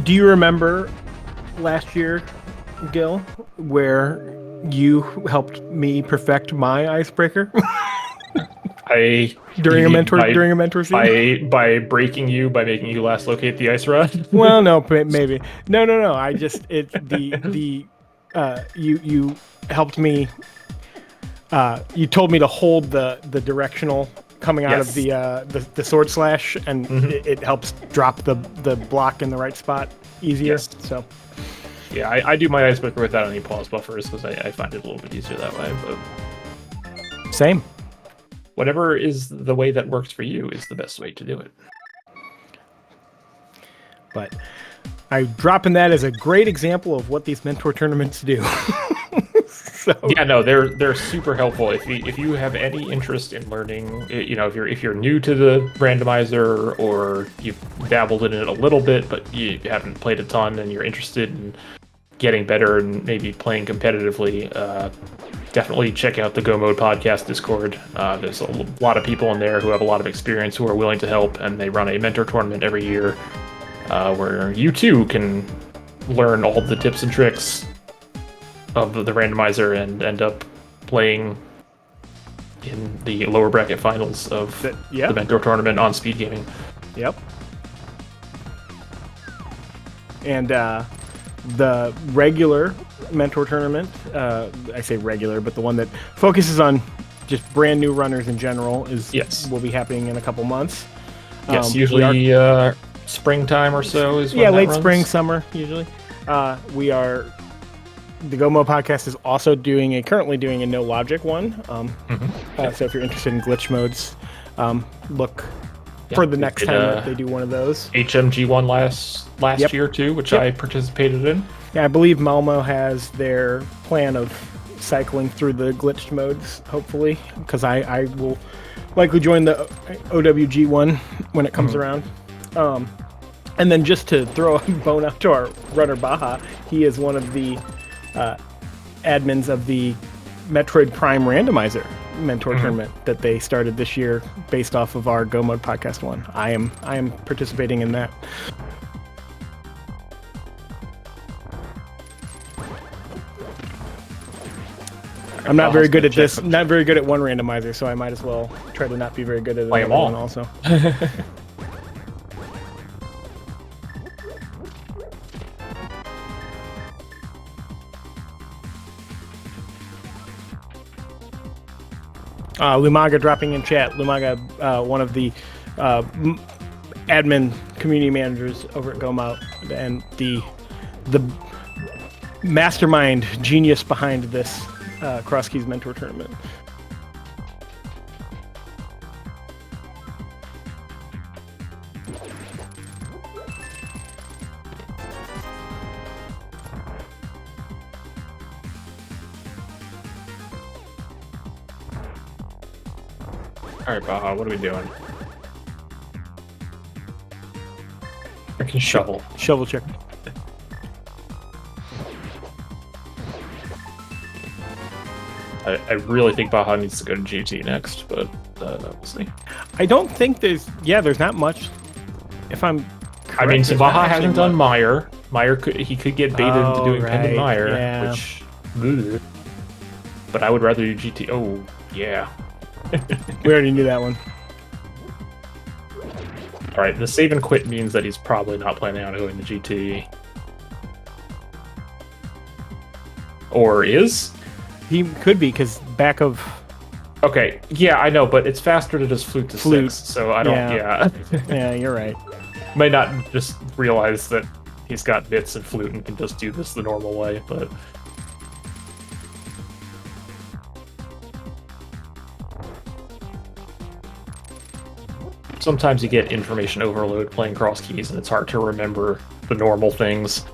Do you remember last year, Gil, where you helped me perfect my icebreaker? During a mentor scene? By breaking you, by making you last locate the ice rod. Well, no, maybe no. I just you helped me. You told me to hold the directional coming out of the sword slash, and it helps drop the block in the right spot easier. Yes. So. Yeah, I do my icebreaker without any pause buffers because I find it a little bit easier that way. But Same. whatever is the way that works for you is the best way to do it. But I'm dropping that as a great example of what these mentor tournaments do. So. Yeah, no, they're super helpful. If you have any interest in learning, you know, if you're new to the randomizer or you've dabbled in it a little bit, but you haven't played a ton and you're interested in getting better and maybe playing competitively, definitely check out the Go Mode Podcast Discord. There's a lot of people in there who have a lot of experience who are willing to help, and they run a mentor tournament every year where you too can learn all the tips and tricks of the randomizer and end up playing in the lower bracket finals of the mentor tournament on Speed Gaming. Yep. And the regular mentor tournament, I say regular, but the one that focuses on just brand new runners in general will be happening in a couple months. Yes, usually springtime or so is when that late runs. Spring, summer usually. The Go Mode Podcast is also currently doing a No Logic one. So if you're interested in glitch modes, look for the next time that they do one of those. HMG one last year too, which I participated in. Yeah, I believe Malmo has their plan of cycling through the glitched modes, hopefully, because I will likely join the OWG one when it comes around. And then just to throw a bone out to our runner Baja, he is one of the admins of the Metroid Prime Randomizer mentor tournament that they started this year based off of our Go Mode Podcast one. I am participating in that. I'm not very good at this. Not very good at one randomizer, so I might as well try to not be very good at another one also. Lumaga dropping in chat. Lumaga, one of the admin community managers over at GoMo, and the mastermind genius behind this Crosskeys mentor tournament. All right, Baja, what are we doing? Freaking shovel. Shovel check. I really think Baja needs to go to GT next, but we'll see. I don't think there's not much. If I'm correct, I mean, so there's not Baja actually hasn't done much. Meyer. Meyer could get baited into doing Pendant right, Meyer, yeah. which. Ugh. But I would rather do GT. Oh yeah. We already knew that one. All right, the save and quit means that he's probably not planning on going to GT. Or is? He could be, because back of... Okay, yeah, I know, but it's faster to just flute to 6, so I don't, yeah. Yeah, you're right. Might not just realize that he's got bits and flute and can just do this the normal way, but... Sometimes you get information overload playing Crosskeys, and it's hard to remember the normal things.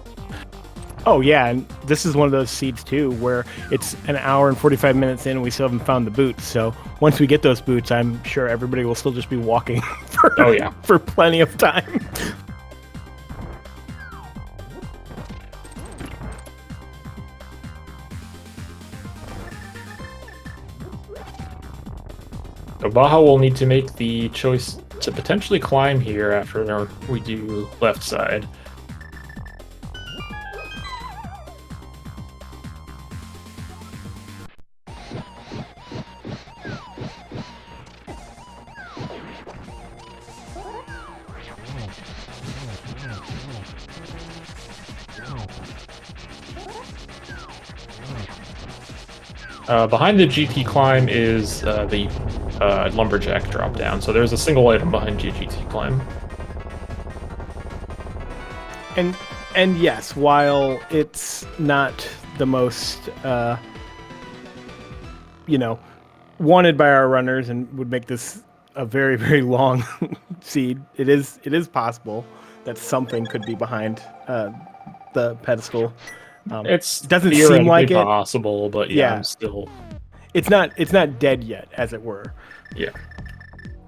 Oh, yeah, and this is one of those seeds, too, where it's an hour and 45 minutes in and we still haven't found the boots. So once we get those boots, I'm sure everybody will still just be walking for, oh, yeah. for plenty of time. So Baja will need to make the choice to potentially climb here after we do left side. Behind the GT climb is the lumberjack drop down, so there's a single item behind GT climb. And yes, while it's not the most wanted by our runners and would make this a very, very long seed, it is possible that something could be behind the pedestal. It doesn't seem like it possible, but yeah, I'm still. It's not dead yet, as it were. Yeah,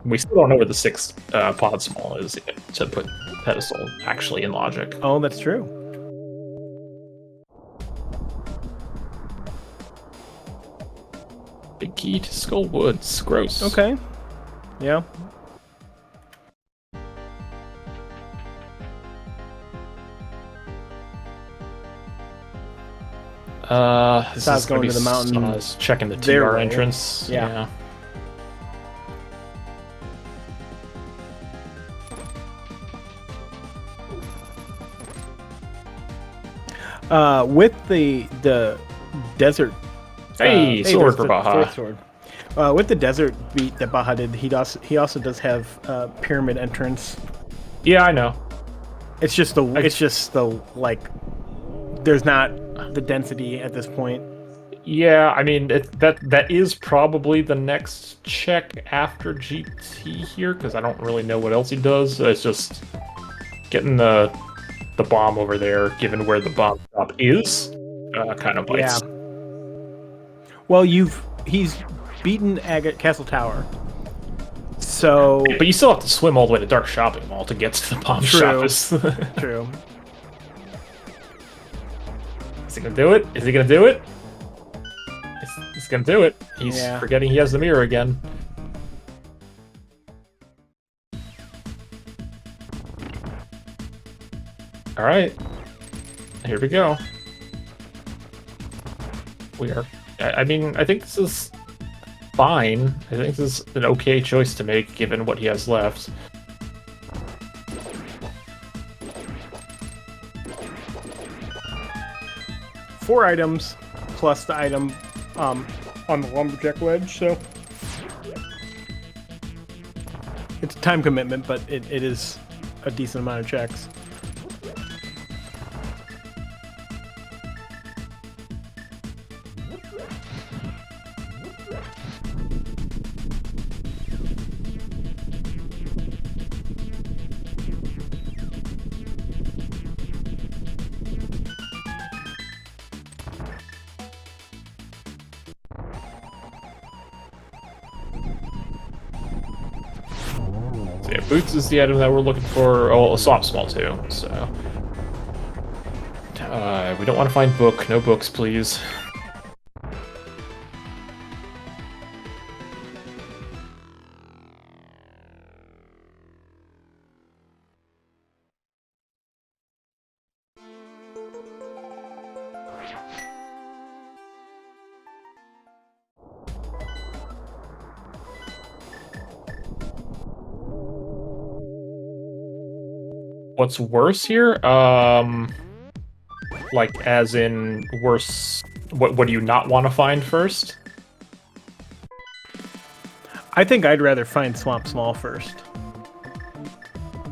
we still don't know where the 6th pod small is yet to put pedestal actually in logic. Oh, that's true. Big key to Skull Woods. Gross. Okay. Yeah. This Saz is gonna going be to the mountain. Saz checking the their TR way. entrance. Yeah. With the desert. Hey, sword for Baja. Sword. With the desert beat that Baja did, he also does have pyramid entrance. Yeah, I know. It's just the like. There's not the density at this point. Yeah, I mean that is probably the next check after GT here, because I don't really know what else he does. It's just getting the bomb over there, given where the bomb drop is, kind of bites. Yeah. Well, he's beaten Agate Castle Tower, so. But you still have to swim all the way to Dark Shopping Mall to get to the bomb shop. True. Is he gonna do it? Is he gonna do it? He's gonna do it. He's forgetting he has the mirror again. All right, here we go. I mean, I think this is fine. I think this is an okay choice to make given what he has left. Four items plus the item on the lumberjack wedge, so it's a time commitment, but it is a decent amount of checks. Yeah, boots is the item that we're looking for. Oh, a swamp small too. So we don't want to find book. No books, please. What's worse here? Like, as in worse. What do you not want to find first? I think I'd rather find Swamp Small first.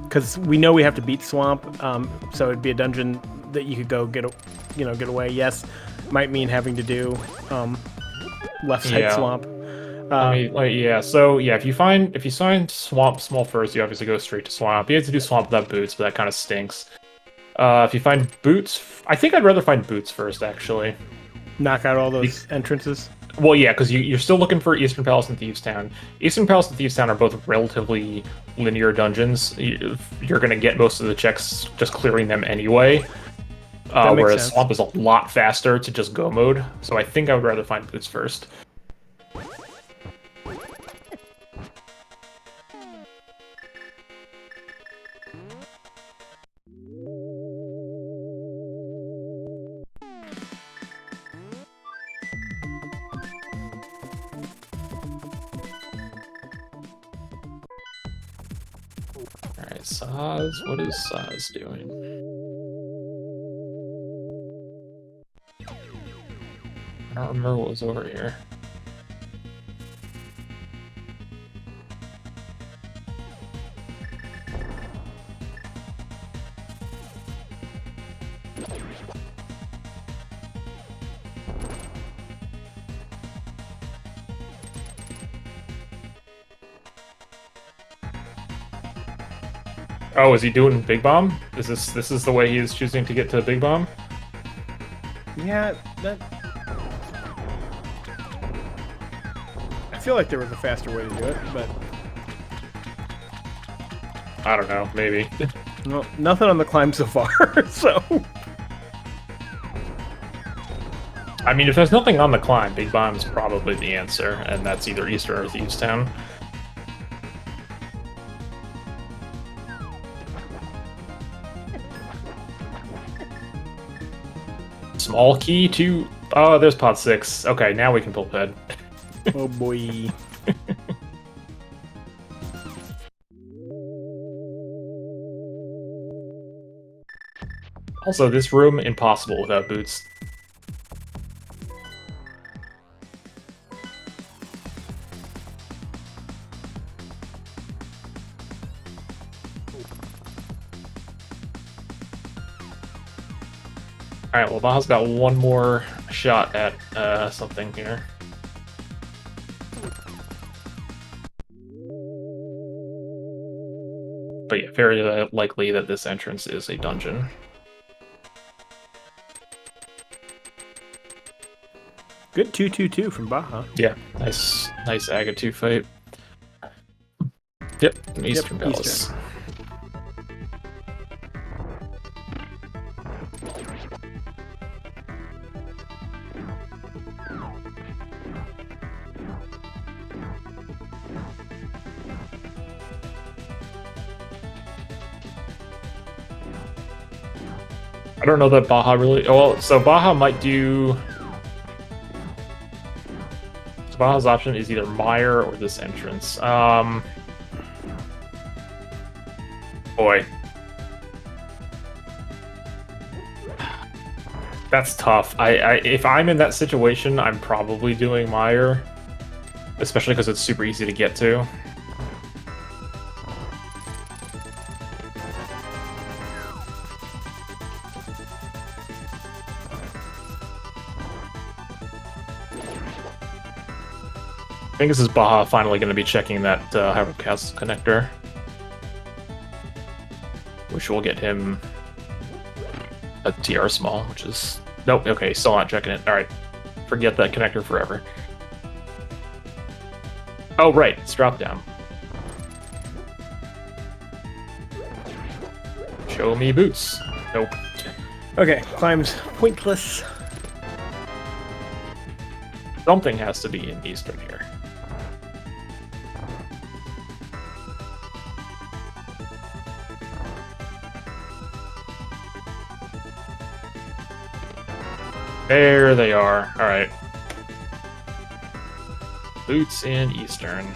Because we know we have to beat Swamp, so it'd be a dungeon that you could go get away. Yes, might mean having to do left side Swamp. I mean, like, yeah. So yeah, if you find Swamp Small first, you obviously go straight to Swamp. You have to do Swamp without boots, but that kind of stinks. If you find boots, I think I'd rather find boots first, actually. Knock out all those entrances. Well, yeah, because you're still looking for Eastern Palace and Thieves Town. Eastern Palace and Thieves Town are both relatively linear dungeons. You're going to get most of the checks just clearing them anyway. Whereas sense. Swamp is a lot faster to just go mode. So I think I would rather find boots first. Alright, Soz. What is Soz doing? I don't remember what was over here. Oh, is he doing Big Bomb? Is this is the way he is choosing to get to Big Bomb? Yeah, that. I feel like there was a faster way to do it, but I don't know, maybe. well, nothing on the climb so far. So I mean, if there's nothing on the climb, Big Bomb is probably the answer, and that's either Eastern or Thieves Town. Small key to... Oh, there's pot 6. Okay, now we can pull Ped. oh boy. Also, this room, impossible without boots. Alright, well, Baja's got one more shot at something here. But yeah, very likely that this entrance is a dungeon. Good 2-2-2 from Baja. Yeah, nice Aga 2 fight. Yep, Eastern Palace. Eastern. I don't know that Baja really... Well, so Baja might do... So Baja's option is either Mire or this entrance. Boy. That's tough. If I'm in that situation, I'm probably doing Mire. Especially because it's super easy to get to. I think this is Baja finally going to be checking that Hyrule connector. Which will get him a TR small, which is... Nope, okay, still not checking it. Alright, forget that connector forever. Oh, right, it's drop down. Show me boots. Nope. Okay, climb's pointless. Something has to be in Eastern here. There they are. Alright. Boots in Eastern.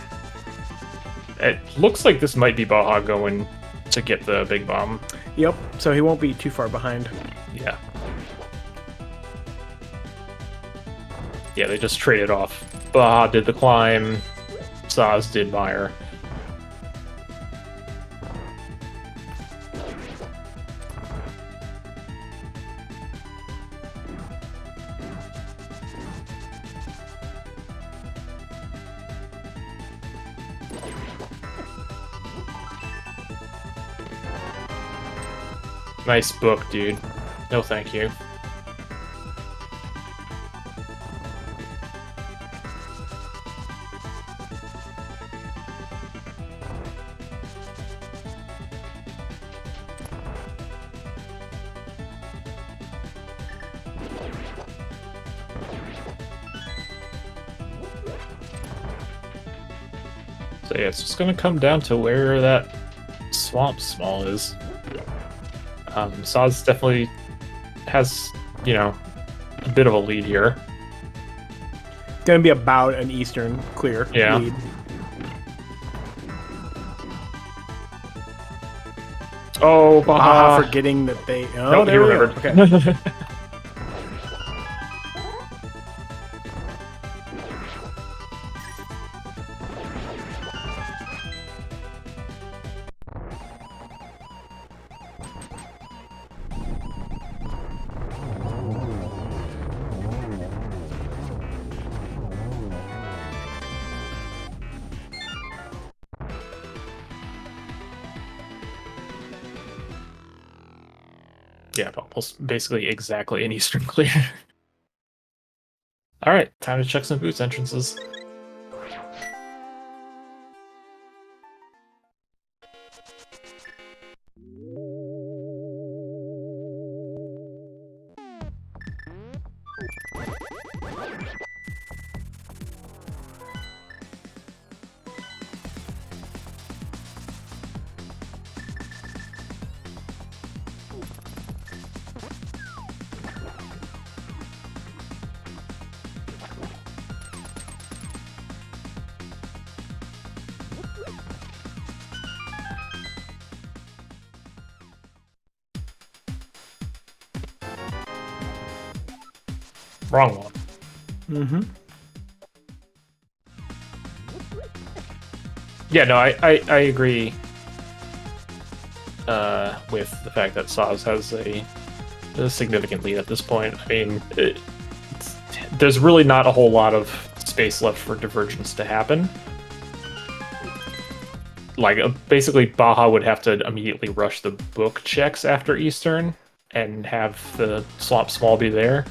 It looks like this might be Baja going to get the big bomb. Yep, so he won't be too far behind. Yeah. Yeah, they just traded off. Baja did the climb, Soz did Meyer. Nice book, dude. No thank you. So yeah, it's just gonna come down to where that swamp small is. Soz definitely has, a bit of a lead here. Gonna be about an Eastern clear lead. Oh, Baja forgetting that they... Oh, no, there he we go. remembered. Okay. Yeah, almost basically exactly an Eastern clear. Alright, time to check some boots entrances. Wrong one. Mm-hmm. Yeah, no, I agree with the fact that Soz has a significant lead at this point. I mean, there's really not a whole lot of space left for divergence to happen. Like, basically, Baja would have to immediately rush the book checks after Eastern and have the swamp small be there.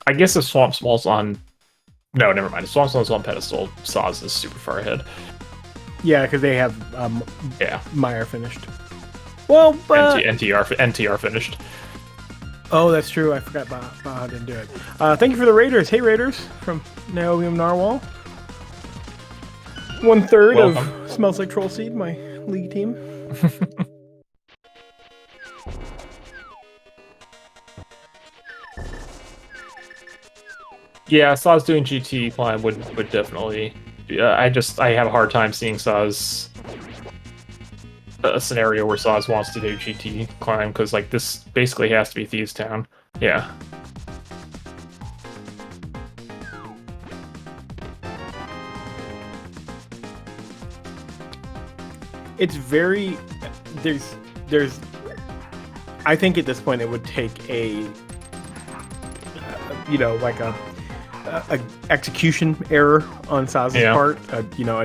I guess if Swamp Small's on... No, never mind. If Swamp Small's on pedestal, Soz is super far ahead. Yeah, because they have Yeah. Meyer finished. Well, but... NTR finished. Oh, that's true. I forgot Baja didn't do it. Thank you for the Raiders. Hey, Raiders, from Naomium Narwhal. 1/3 of Smells Like Troll Seed, my league team. Yeah, Soz doing GT climb would definitely... I have a hard time seeing Soz... a scenario where Soz wants to do GT climb, because, like, this basically has to be Thieves Town. Yeah. It's very... There's... I think at this point it would take a... like a execution error on Soz's part, a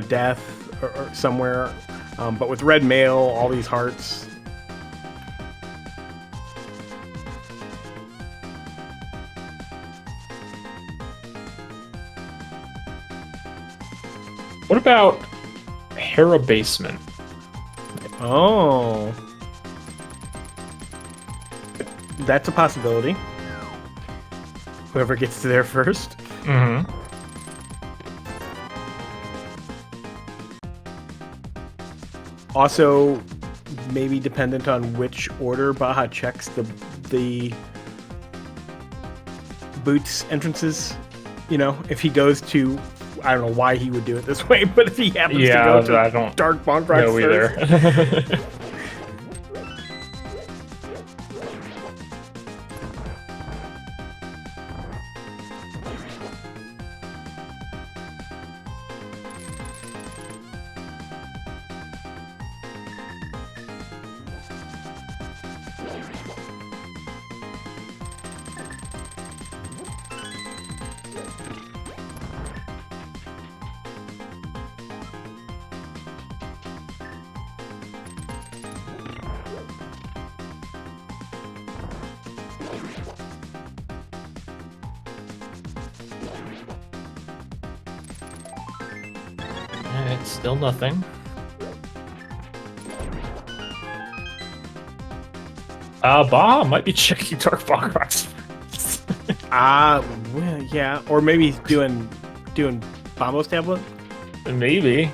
death or somewhere. But with red mail, all these hearts, What about Hera Basement? Oh. That's a possibility. Whoever gets to there first. Mm-hmm. Also, maybe dependent on which order Baja checks the boots entrances. You know, if he goes to, I don't know why he would do it this way, but if he happens to go to I don't Dark Bonk Rocks know first, either. It's still nothing. Baja might be checking Dark Bonk Rocks. well, yeah, or maybe he's doing Bombo's tablet. Maybe.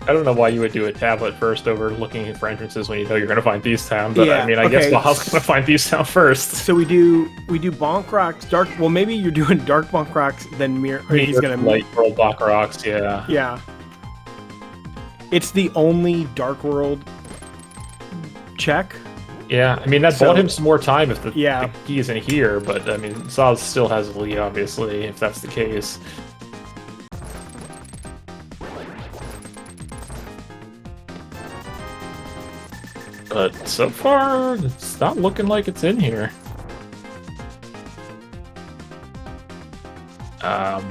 I don't know why you would do a tablet first over looking for entrances when you know you're going to find Thieves Town, but Yeah, I mean, I guess Baja's going to find Thieves Town first. So we do Bonk Rocks, Dark. Well, maybe you're doing Dark Bonk Rocks, then Mirror. Or he's gonna Light World Bonk Rocks, yeah. Yeah. It's the only Dark World check. Yeah, I mean, that bought him some more time if the key isn't here, but I mean, Soz still has the lead, obviously, if that's the case. But so far, it's not looking like it's in here. I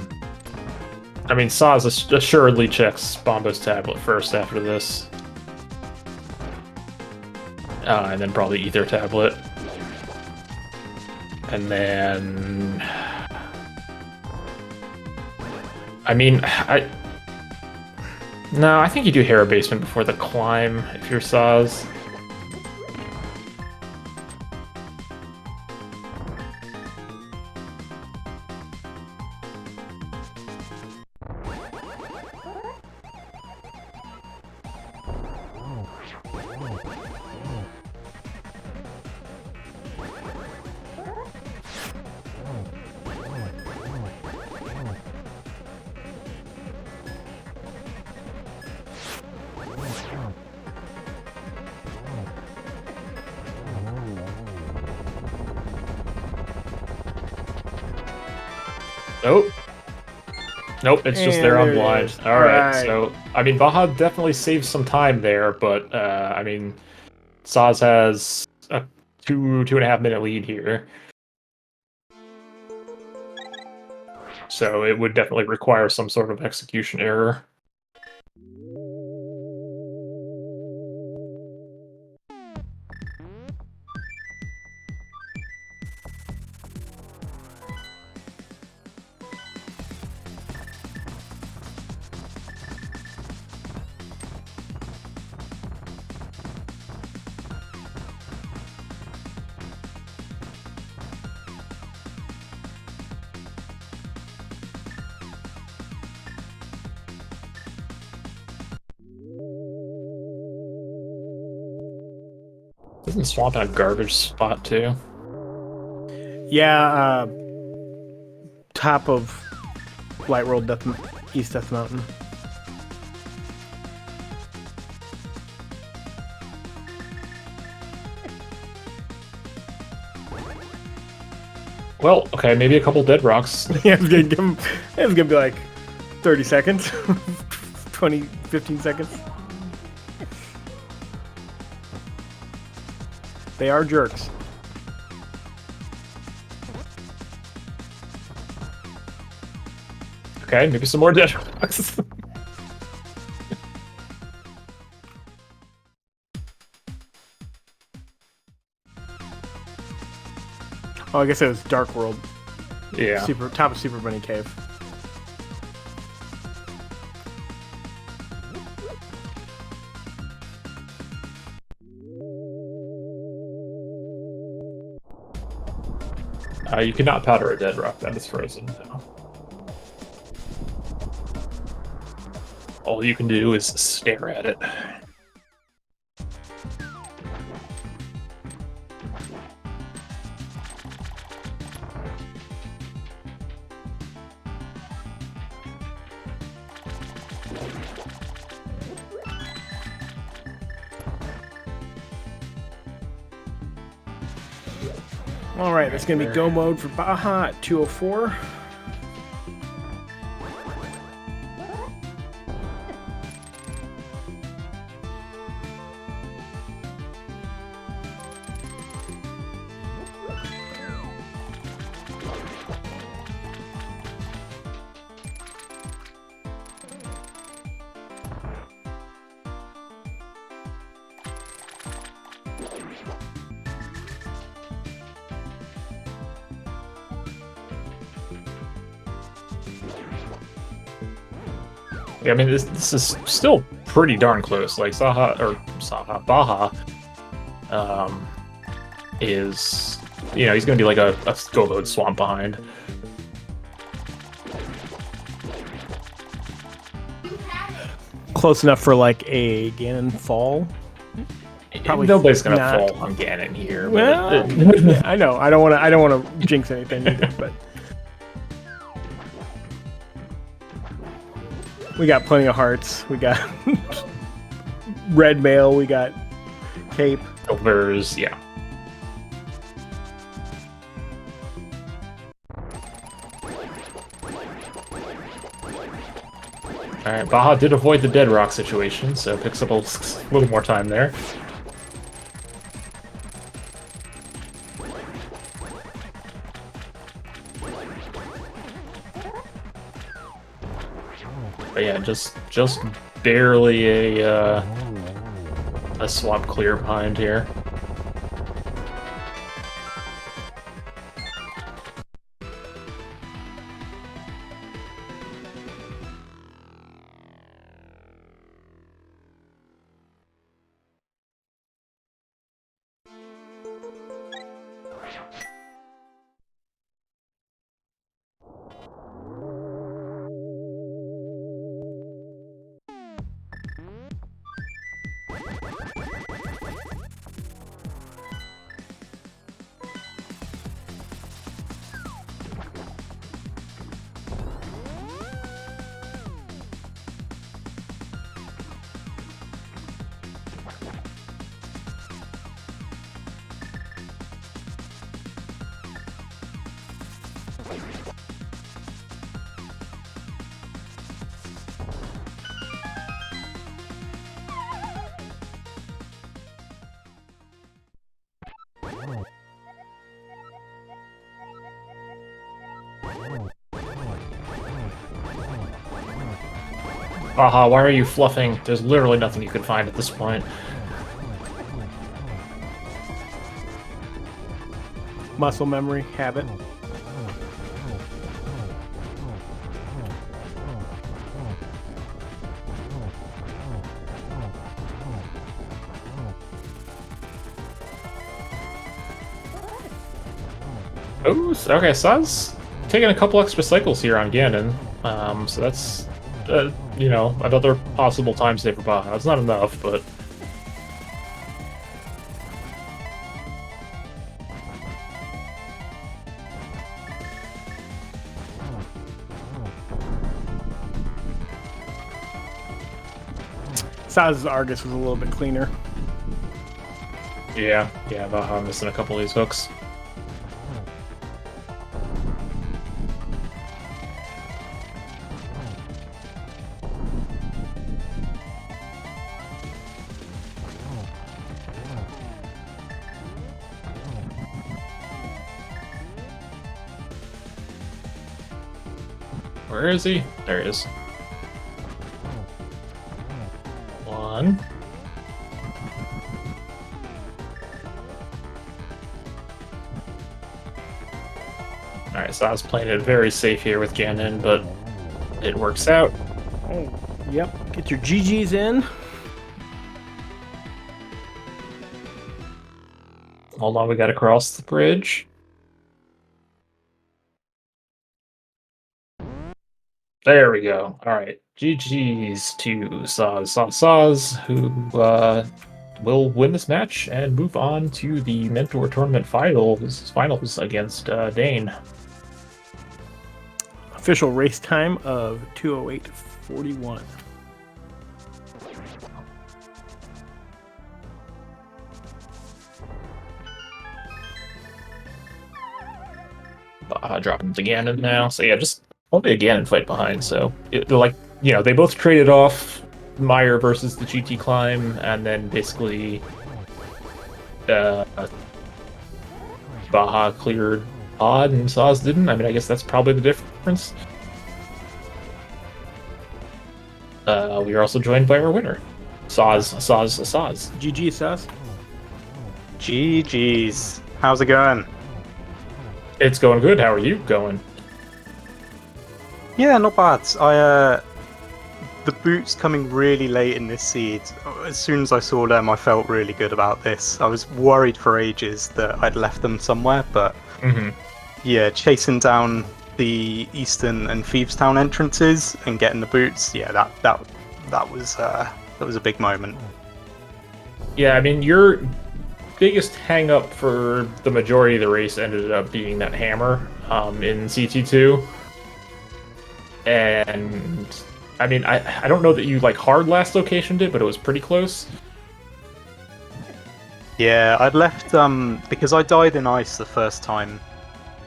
mean, Soz assuredly checks Bombo's tablet first after this. And then probably Ether tablet. And then... I mean, No, I think you do Hera Basement before the climb, if you're Soz. Nope. Nope, it's just there on blind. Alright, so, I mean, Baja definitely saves some time there, but, I mean, Soz has a 2.5 minute lead here. So it would definitely require some sort of execution error. Isn't Swamp in a garbage spot, too? Yeah, top of Light World East Death Mountain. Well, okay, maybe a couple dead rocks. Yeah, it's gonna be like 30 seconds. 15 seconds. They are jerks. Okay, maybe some more dead rocks. Oh, I guess it was Dark World. Yeah. Top of Super Bunny Cave. You cannot powder a dead rock that is frozen. No. All you can do is stare at it. All right, that's going to be go mode for Baja at 204. Yeah, I mean, this is still pretty darn close. Like Baja, is, you know, he's going to be like a go mode swamp behind. Close enough for like a Ganon fall. Probably nobody's going to fall on Ganon here. Well, I know. I don't want to jinx anything either, but we got plenty of hearts. We got red mail. We got cape. Silvers, yeah. Alright, Baja did avoid the dead rock situation, so picks up a little more time there. But yeah, just barely a swamp clear behind here. Baja, why are you fluffing? There's literally nothing you can find at this point. Muscle memory, habit. Oh, okay, Saz taking a couple extra cycles here on Ganon. So that's, you know, another possible time save for Baja. It's not enough, but... Saz's Argus was a little bit cleaner. Yeah, Baja missing a couple of these hooks. Where is he? There he is. One. Alright, so I was playing it very safe here with Ganon, but it works out. Oh, yep. Get your GGs in. Hold on, we gotta cross the bridge. There we go. All right. GG's to sozsozsoz, who will win this match and move on to the Mentor Tournament finals against Dane. Official race time of 2:08:41. Dropping the Ganon now. So yeah, just only a Ganon fight behind. So they're like, they both traded off Meyer versus the GT climb, and then basically Baja cleared Odd and Soz didn't. I mean, I guess that's probably the difference. We are also joined by our winner, Soz. GG, Sauce. GG's. How's it going? It's going good. How are you going? Yeah, not bad. The boots coming really late in this seed. As soon as I saw them, I felt really good about this. I was worried for ages that I'd left them somewhere, but yeah, chasing down the Eastern and Thievestown entrances and getting the boots, yeah, that was a big moment. Yeah, I mean, your biggest hang-up for the majority of the race ended up being that hammer in CT2. And I mean, I don't know that you hard last locationed it, but it was pretty close. Yeah, I'd left because I died in ice the first time.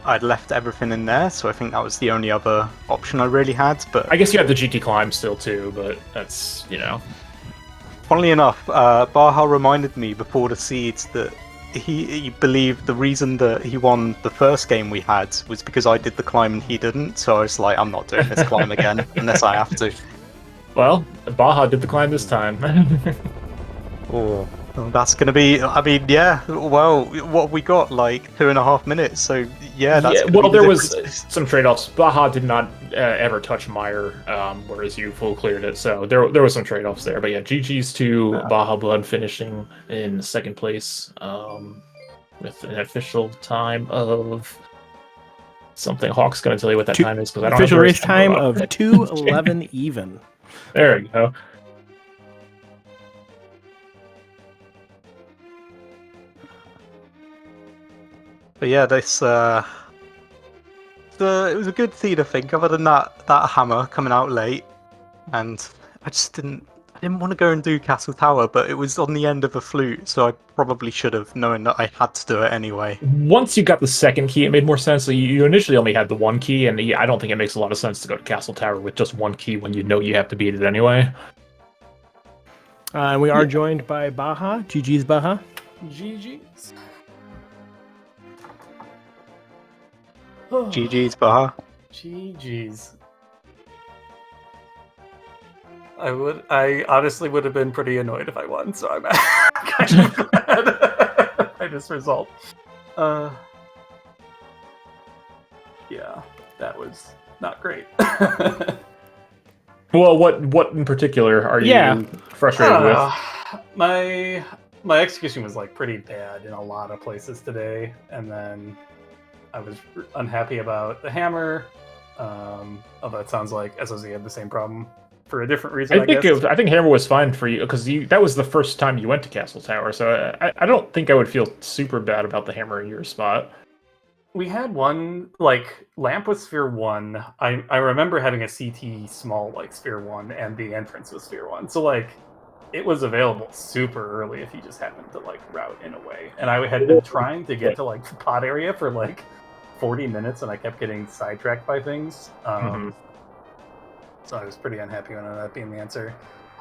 I'd left everything in there, so I think that was the only other option I really had. But I guess you had the GT climb still too, but that's Funnily enough, Baja reminded me before the seeds that he believed the reason that he won the first game we had was because I did the climb and he didn't. So I was like, I'm not doing this climb again unless I have to. Well, Baja did the climb this time. Oh, that's gonna be. I mean, yeah. Well, what have we got? 2.5 minutes. So yeah, that's. Well, there was some trade-offs. Baja did not ever touch Meyer, whereas you full cleared it. So there was some trade-offs there. But yeah, GG's to BajaBlood finishing in second place with an official time of something. Hawk's going to tell you what that time is because I don't official have race time of 2:11 even. There you go. But yeah, this it was a good seed, I think. Other than that hammer coming out late, and I didn't want to go and do Castle Tower, but it was on the end of a flute, so I probably should have, knowing that I had to do it anyway. Once you got the second key, it made more sense. So you initially only had the one key, and I don't think it makes a lot of sense to go to Castle Tower with just one key when you know you have to beat it anyway. And we are joined by Baja. GG's, Baja. GG's. GG's, Baja. GG's. I honestly would have been pretty annoyed if I won, so I'm kind of glad by this result. Yeah, that was not great. Well, what in particular are you frustrated with? My execution was pretty bad in a lot of places today, and then I was unhappy about the hammer. Although it sounds like SOZ had the same problem for a different reason. I think hammer was fine for you because that was the first time you went to Castle Tower, so I don't think I would feel super bad about the hammer in your spot. We had one lamp was sphere 1. I remember having a CT small sphere 1, and the entrance was sphere 1. So it was available super early if you just happened to route in a way. And I had been trying to get to the pod area for 40 minutes, and I kept getting sidetracked by things. So I was pretty unhappy when that being the answer.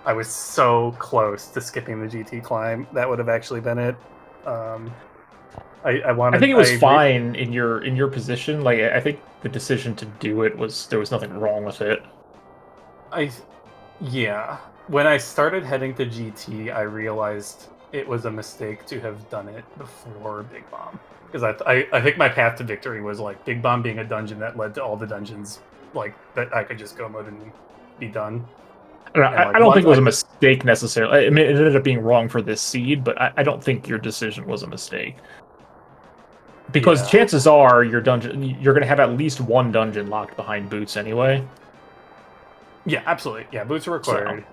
I was so close to skipping the GT climb. That would have actually been it. I think it was fine in your position. I think the decision to do it there was nothing wrong with it. Yeah. When I started heading to GT, I realized it was a mistake to have done it before Big Bomb. Because I think my path to victory was Big Bomb being a dungeon that led to all the dungeons that I could just go mode and be done. I don't think it was a mistake necessarily. I mean, it ended up being wrong for this seed, but I don't think your decision was a mistake. Because chances are you're going to have at least one dungeon locked behind boots anyway. Yeah, absolutely. Yeah, boots are required.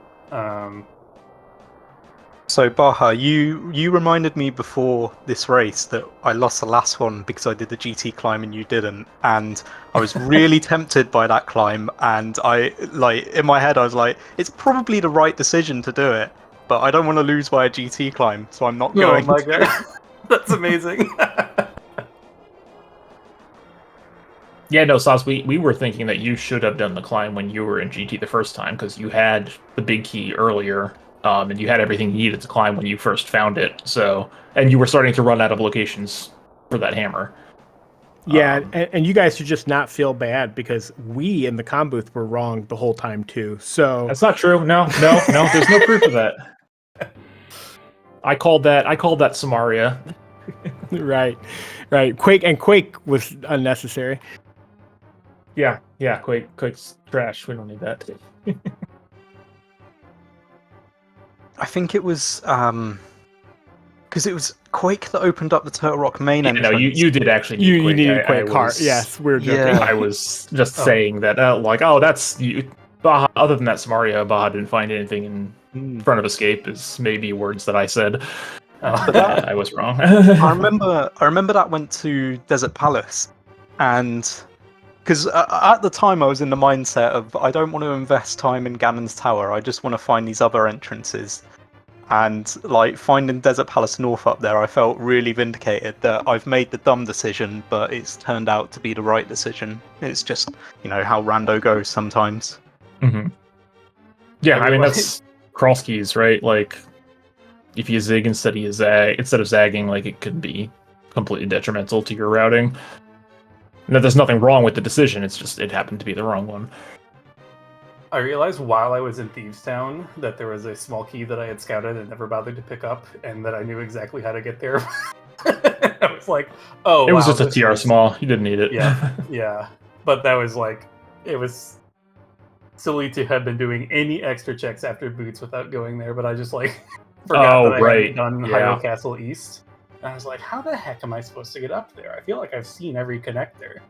So Baha, you reminded me before this race that I lost the last one because I did the GT climb and you didn't, and I was really tempted by that climb, and I like in my head I was like, it's probably the right decision to do it, but I don't want to lose by a GT climb, so I'm not going. Oh my god, that's amazing. Yeah, no, Saz, we were thinking that you should have done the climb when you were in GT the first time, because you had the big key earlier, and you had everything you needed to climb when you first found it. So, and you were starting to run out of locations for that hammer. Yeah, and you guys should just not feel bad because we in the comm booth were wrong the whole time too. So That's not true. No. There's no proof of that. I called that Samaria. right. Quake was unnecessary. Yeah. Quake's trash. We don't need that. I think it was because it was Quake that opened up the Turtle Rock main Yeah, entrance. no, you did actually need You Quake. needed Quake hard. Yes, we were joking. Yeah. I was just saying that, that's you. Baja, other than that, Samaria, Baja didn't find anything in front of Escape, is maybe words that I said. I was wrong. I remember that went to Desert Palace, and because at the time I was in the mindset of I don't want to invest time in Ganon's Tower, I just want to find these other entrances. And like finding Desert Palace North up there, I felt really vindicated that I've made the dumb decision, but it's turned out to be the right decision. It's just, how rando goes sometimes. Mm-hmm. Yeah, I mean that's Crosskeys, right? Like, if you zig instead of zagging, like it could be completely detrimental to your routing. No, there's nothing wrong with the decision. It's just it happened to be the wrong one. I realized while I was in Thieves Town that there was a small key that I had scouted and never bothered to pick up, and that I knew exactly how to get there. I was like, "Oh, it was just a TR small. You didn't need it." Yeah. But that was like, it was silly to have been doing any extra checks after boots without going there. But I just like forgot that I hadn't done Hyrule Castle East. And I was like, how the heck am I supposed to get up there? I feel like I've seen every connector.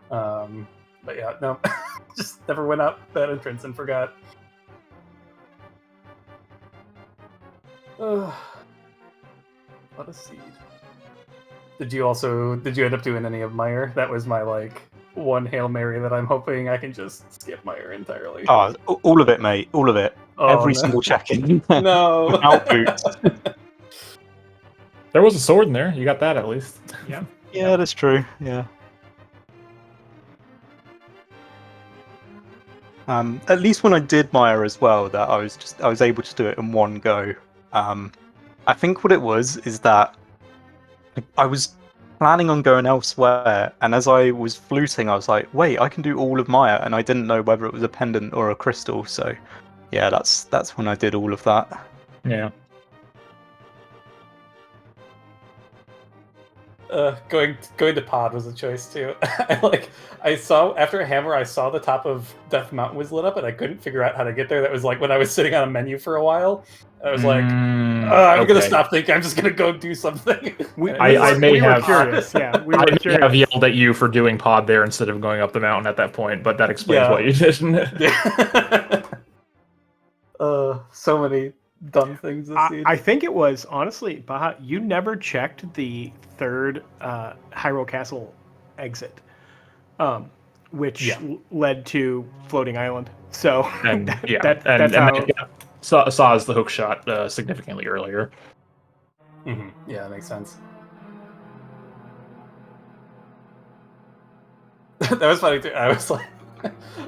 But yeah, no. Just never went up that entrance and forgot. What a seed. Did you end up doing any of Meyer? That was my one Hail Mary that I'm hoping I can just skip Meyer entirely. Oh, all of it, mate. All of it. Oh, Every no. single check-in. No. Without boots. There was a sword in there. You got that at least. Yeah. Yeah, that's true. Yeah. At least when I did Meyer as well, that I was able to do it in one go. I think what it was is that I was planning on going elsewhere, and as I was fluting, I was like, wait, I can do all of Meyer, and I didn't know whether it was a pendant or a crystal, so yeah, that's when I did all of that. Yeah. Going to pod was a choice too. I saw after a hammer, I saw the top of Death Mountain was lit up, and I couldn't figure out how to get there. That was like when I was sitting on a menu for a while. I was like, I'm gonna stop thinking. I'm just gonna go do something. I may have curious. Yeah, we were I may curious. have yelled at you for doing pod there instead of going up the mountain at that point, but that explains what you did. Yeah. So many dumb things this season. I think it was honestly, Baja. You never checked the third Hyrule Castle exit, which led to Floating Island. So And that's how. Saw the hook shot significantly earlier. Mm-hmm. Yeah, that makes sense. That was funny too. I was like,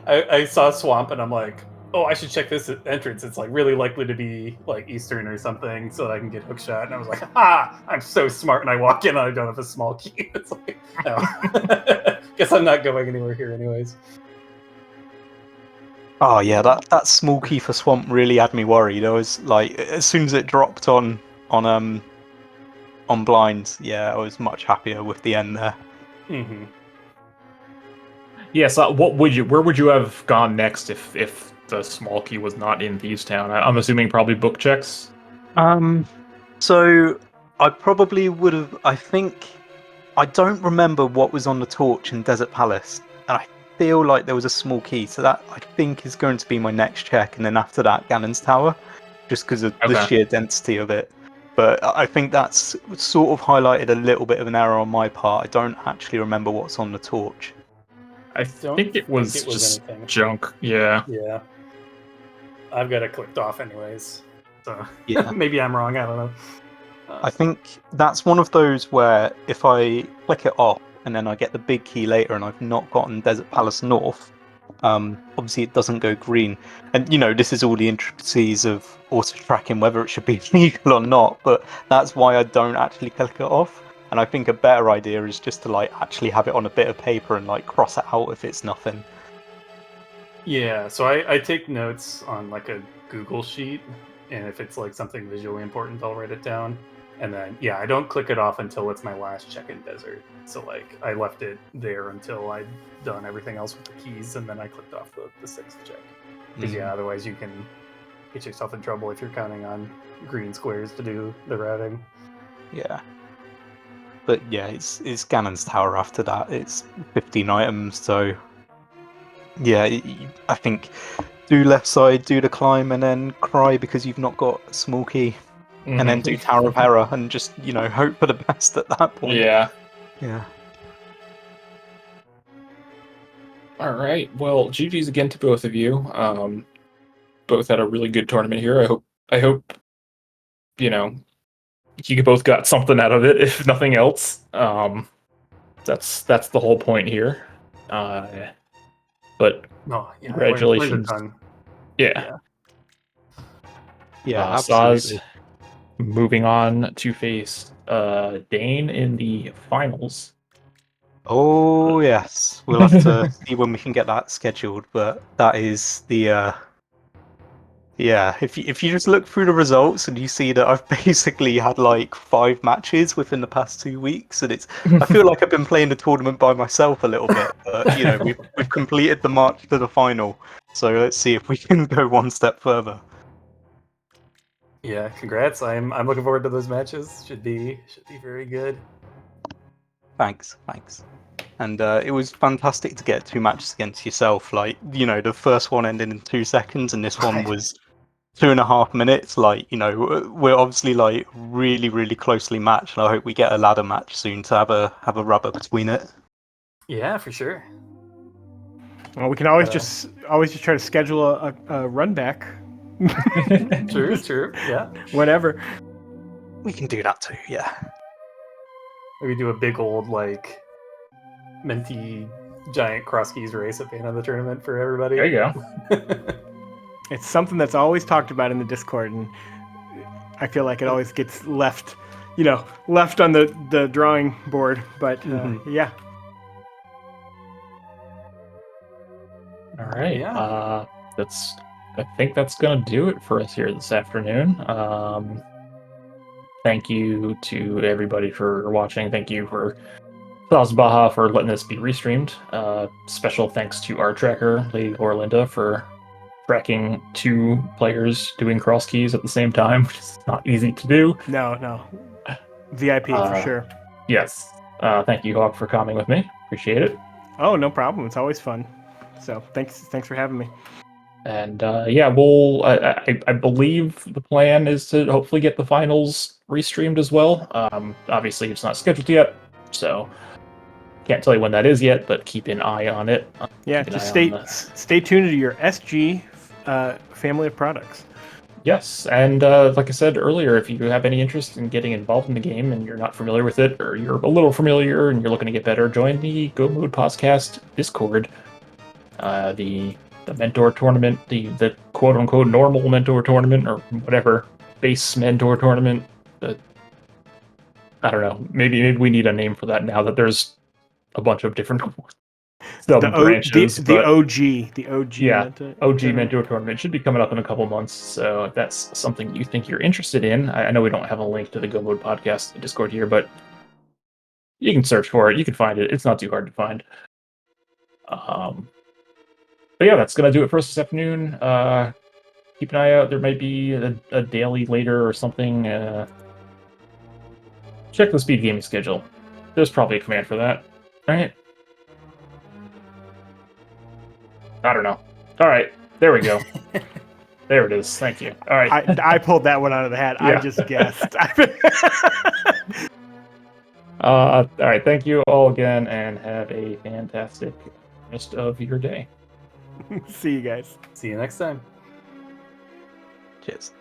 I saw Swamp and I'm like, oh, I should check this entrance. It's like really likely to be like Eastern or something, so that I can get hook shot. And I was like, I'm so smart. And I walk in and I don't have a small key. It's like, no. Guess I'm not going anywhere here, anyways. Oh yeah, that small key for Swamp really had me worried. I was like, as soon as it dropped on blinds, yeah, I was much happier with the end there. Mm-hmm. Yeah, so where would you have gone next if the small key was not in Thieves Town? I'm assuming probably book checks. So I probably would have. I don't remember what was on the torch in Desert Palace. feel like there was a small key, so that I think is going to be my next check, and then after that, Ganon's Tower, just because of the Okay. sheer density of it. But I think that's sort of highlighted a little bit of an error on my part. I don't actually remember what's on the torch. I Don't think it was think it was just anything. junk. Yeah. Yeah. I've got it clicked off anyways. So Yeah. maybe I'm wrong. I don't know. I think that's one of those where if I click it off and then I get the big key later and I've not gotten Desert Palace North, obviously it doesn't go green. And, you know, this is all the intricacies of auto tracking, whether it should be legal or not, but that's why I don't actually click it off. And I think a better idea is just to like actually have it on a bit of paper and like cross it out if it's nothing. Yeah, so I take notes on like a Google sheet, and if it's like something visually important, I'll write it down. And then, yeah, I don't click it off until it's my last check in desert. So like I left it there until I'd done everything else with the keys, and then I clicked off the sixth check. Because yeah, otherwise you can get yourself in trouble if you're counting on green squares to do the routing. Yeah. But yeah, it's Ganon's Tower after that. It's 15 items, so yeah, I think do left side, do the climb, and then cry because you've not got a small key. And then do Tower of Hera and just, you know, hope for the best at that point. Yeah. Yeah. All right. Well, GG's again to both of you. Both had a really good tournament here. I hope, you know, you both got something out of it, if nothing else. That's the whole point here. But No, yeah, congratulations. I learned a ton. Yeah. Yeah, Soz absolutely. moving on to face Dane in the finals. Oh, yes. We'll have to see when we can get that scheduled, but that is the... Yeah, if you just look through the results and you see that I've basically had like 5 matches within the past 2 weeks, and I feel like I've been playing the tournament by myself a little bit. But you know, we've completed the march to the final, so let's see if we can go one step further. Yeah, congrats. I'm looking forward to those matches. Should be very good. Thanks. And it was fantastic to get 2 matches against yourself. Like, you know, the first one ended in 2 seconds, and this one Right. was 2.5 minutes. Like, you know, we're obviously like really, really closely matched, and I hope we get a ladder match soon to have a rubber between it. Yeah, for sure. Well, we can always just try to schedule a run back. True. Yeah. Whatever. We can do that too. Yeah. Maybe do a big old like minty giant Crosskeys race at the end of the tournament for everybody. There you go. It's something that's always talked about in the Discord, and I feel like it always gets left on the drawing board. But yeah. All right. Yeah. I think that's gonna do it for us here this afternoon. Thank you to everybody for watching. Thank you for Baja for letting this be restreamed. Special thanks to our tracker, Lady Orlinda, for tracking 2 players doing cross keys at the same time, which is not easy to do. No. VIP for sure. Yes. Thank you, Hawk, for coming with me. Appreciate it. Oh, no problem. It's always fun. So thanks for having me. And yeah, we'll. I believe the plan is to hopefully get the finals restreamed as well. Obviously, it's not scheduled yet, so can't tell you when that is yet. But keep an eye on it. Yeah, just stay tuned to your SG family of products. Yes, and like I said earlier, if you have any interest in getting involved in the game and you're not familiar with it, or you're a little familiar and you're looking to get better, join the Go Mood Podcast Discord. The mentor tournament, the quote unquote normal mentor tournament, or whatever base mentor tournament. I don't know. Maybe we need a name for that now that there's a bunch of different branches. The OG. Yeah, OG mentor tournament should be coming up in a couple months. So if that's something you think you're interested in, I know we don't have a link to the Go Mode Podcast Discord here, but you can search for it. You can find it. It's not too hard to find. But yeah, that's going to do it for us this afternoon. Keep an eye out. There might be a daily later or something. Check the speed gaming schedule. There's probably a command for that. All right. I don't know. All right, there we go. There it is. Thank you. All right. I pulled that one out of the hat. I Yeah. just guessed. All right. Thank you all again, and have a fantastic rest of your day. See you guys. See you next time. Cheers.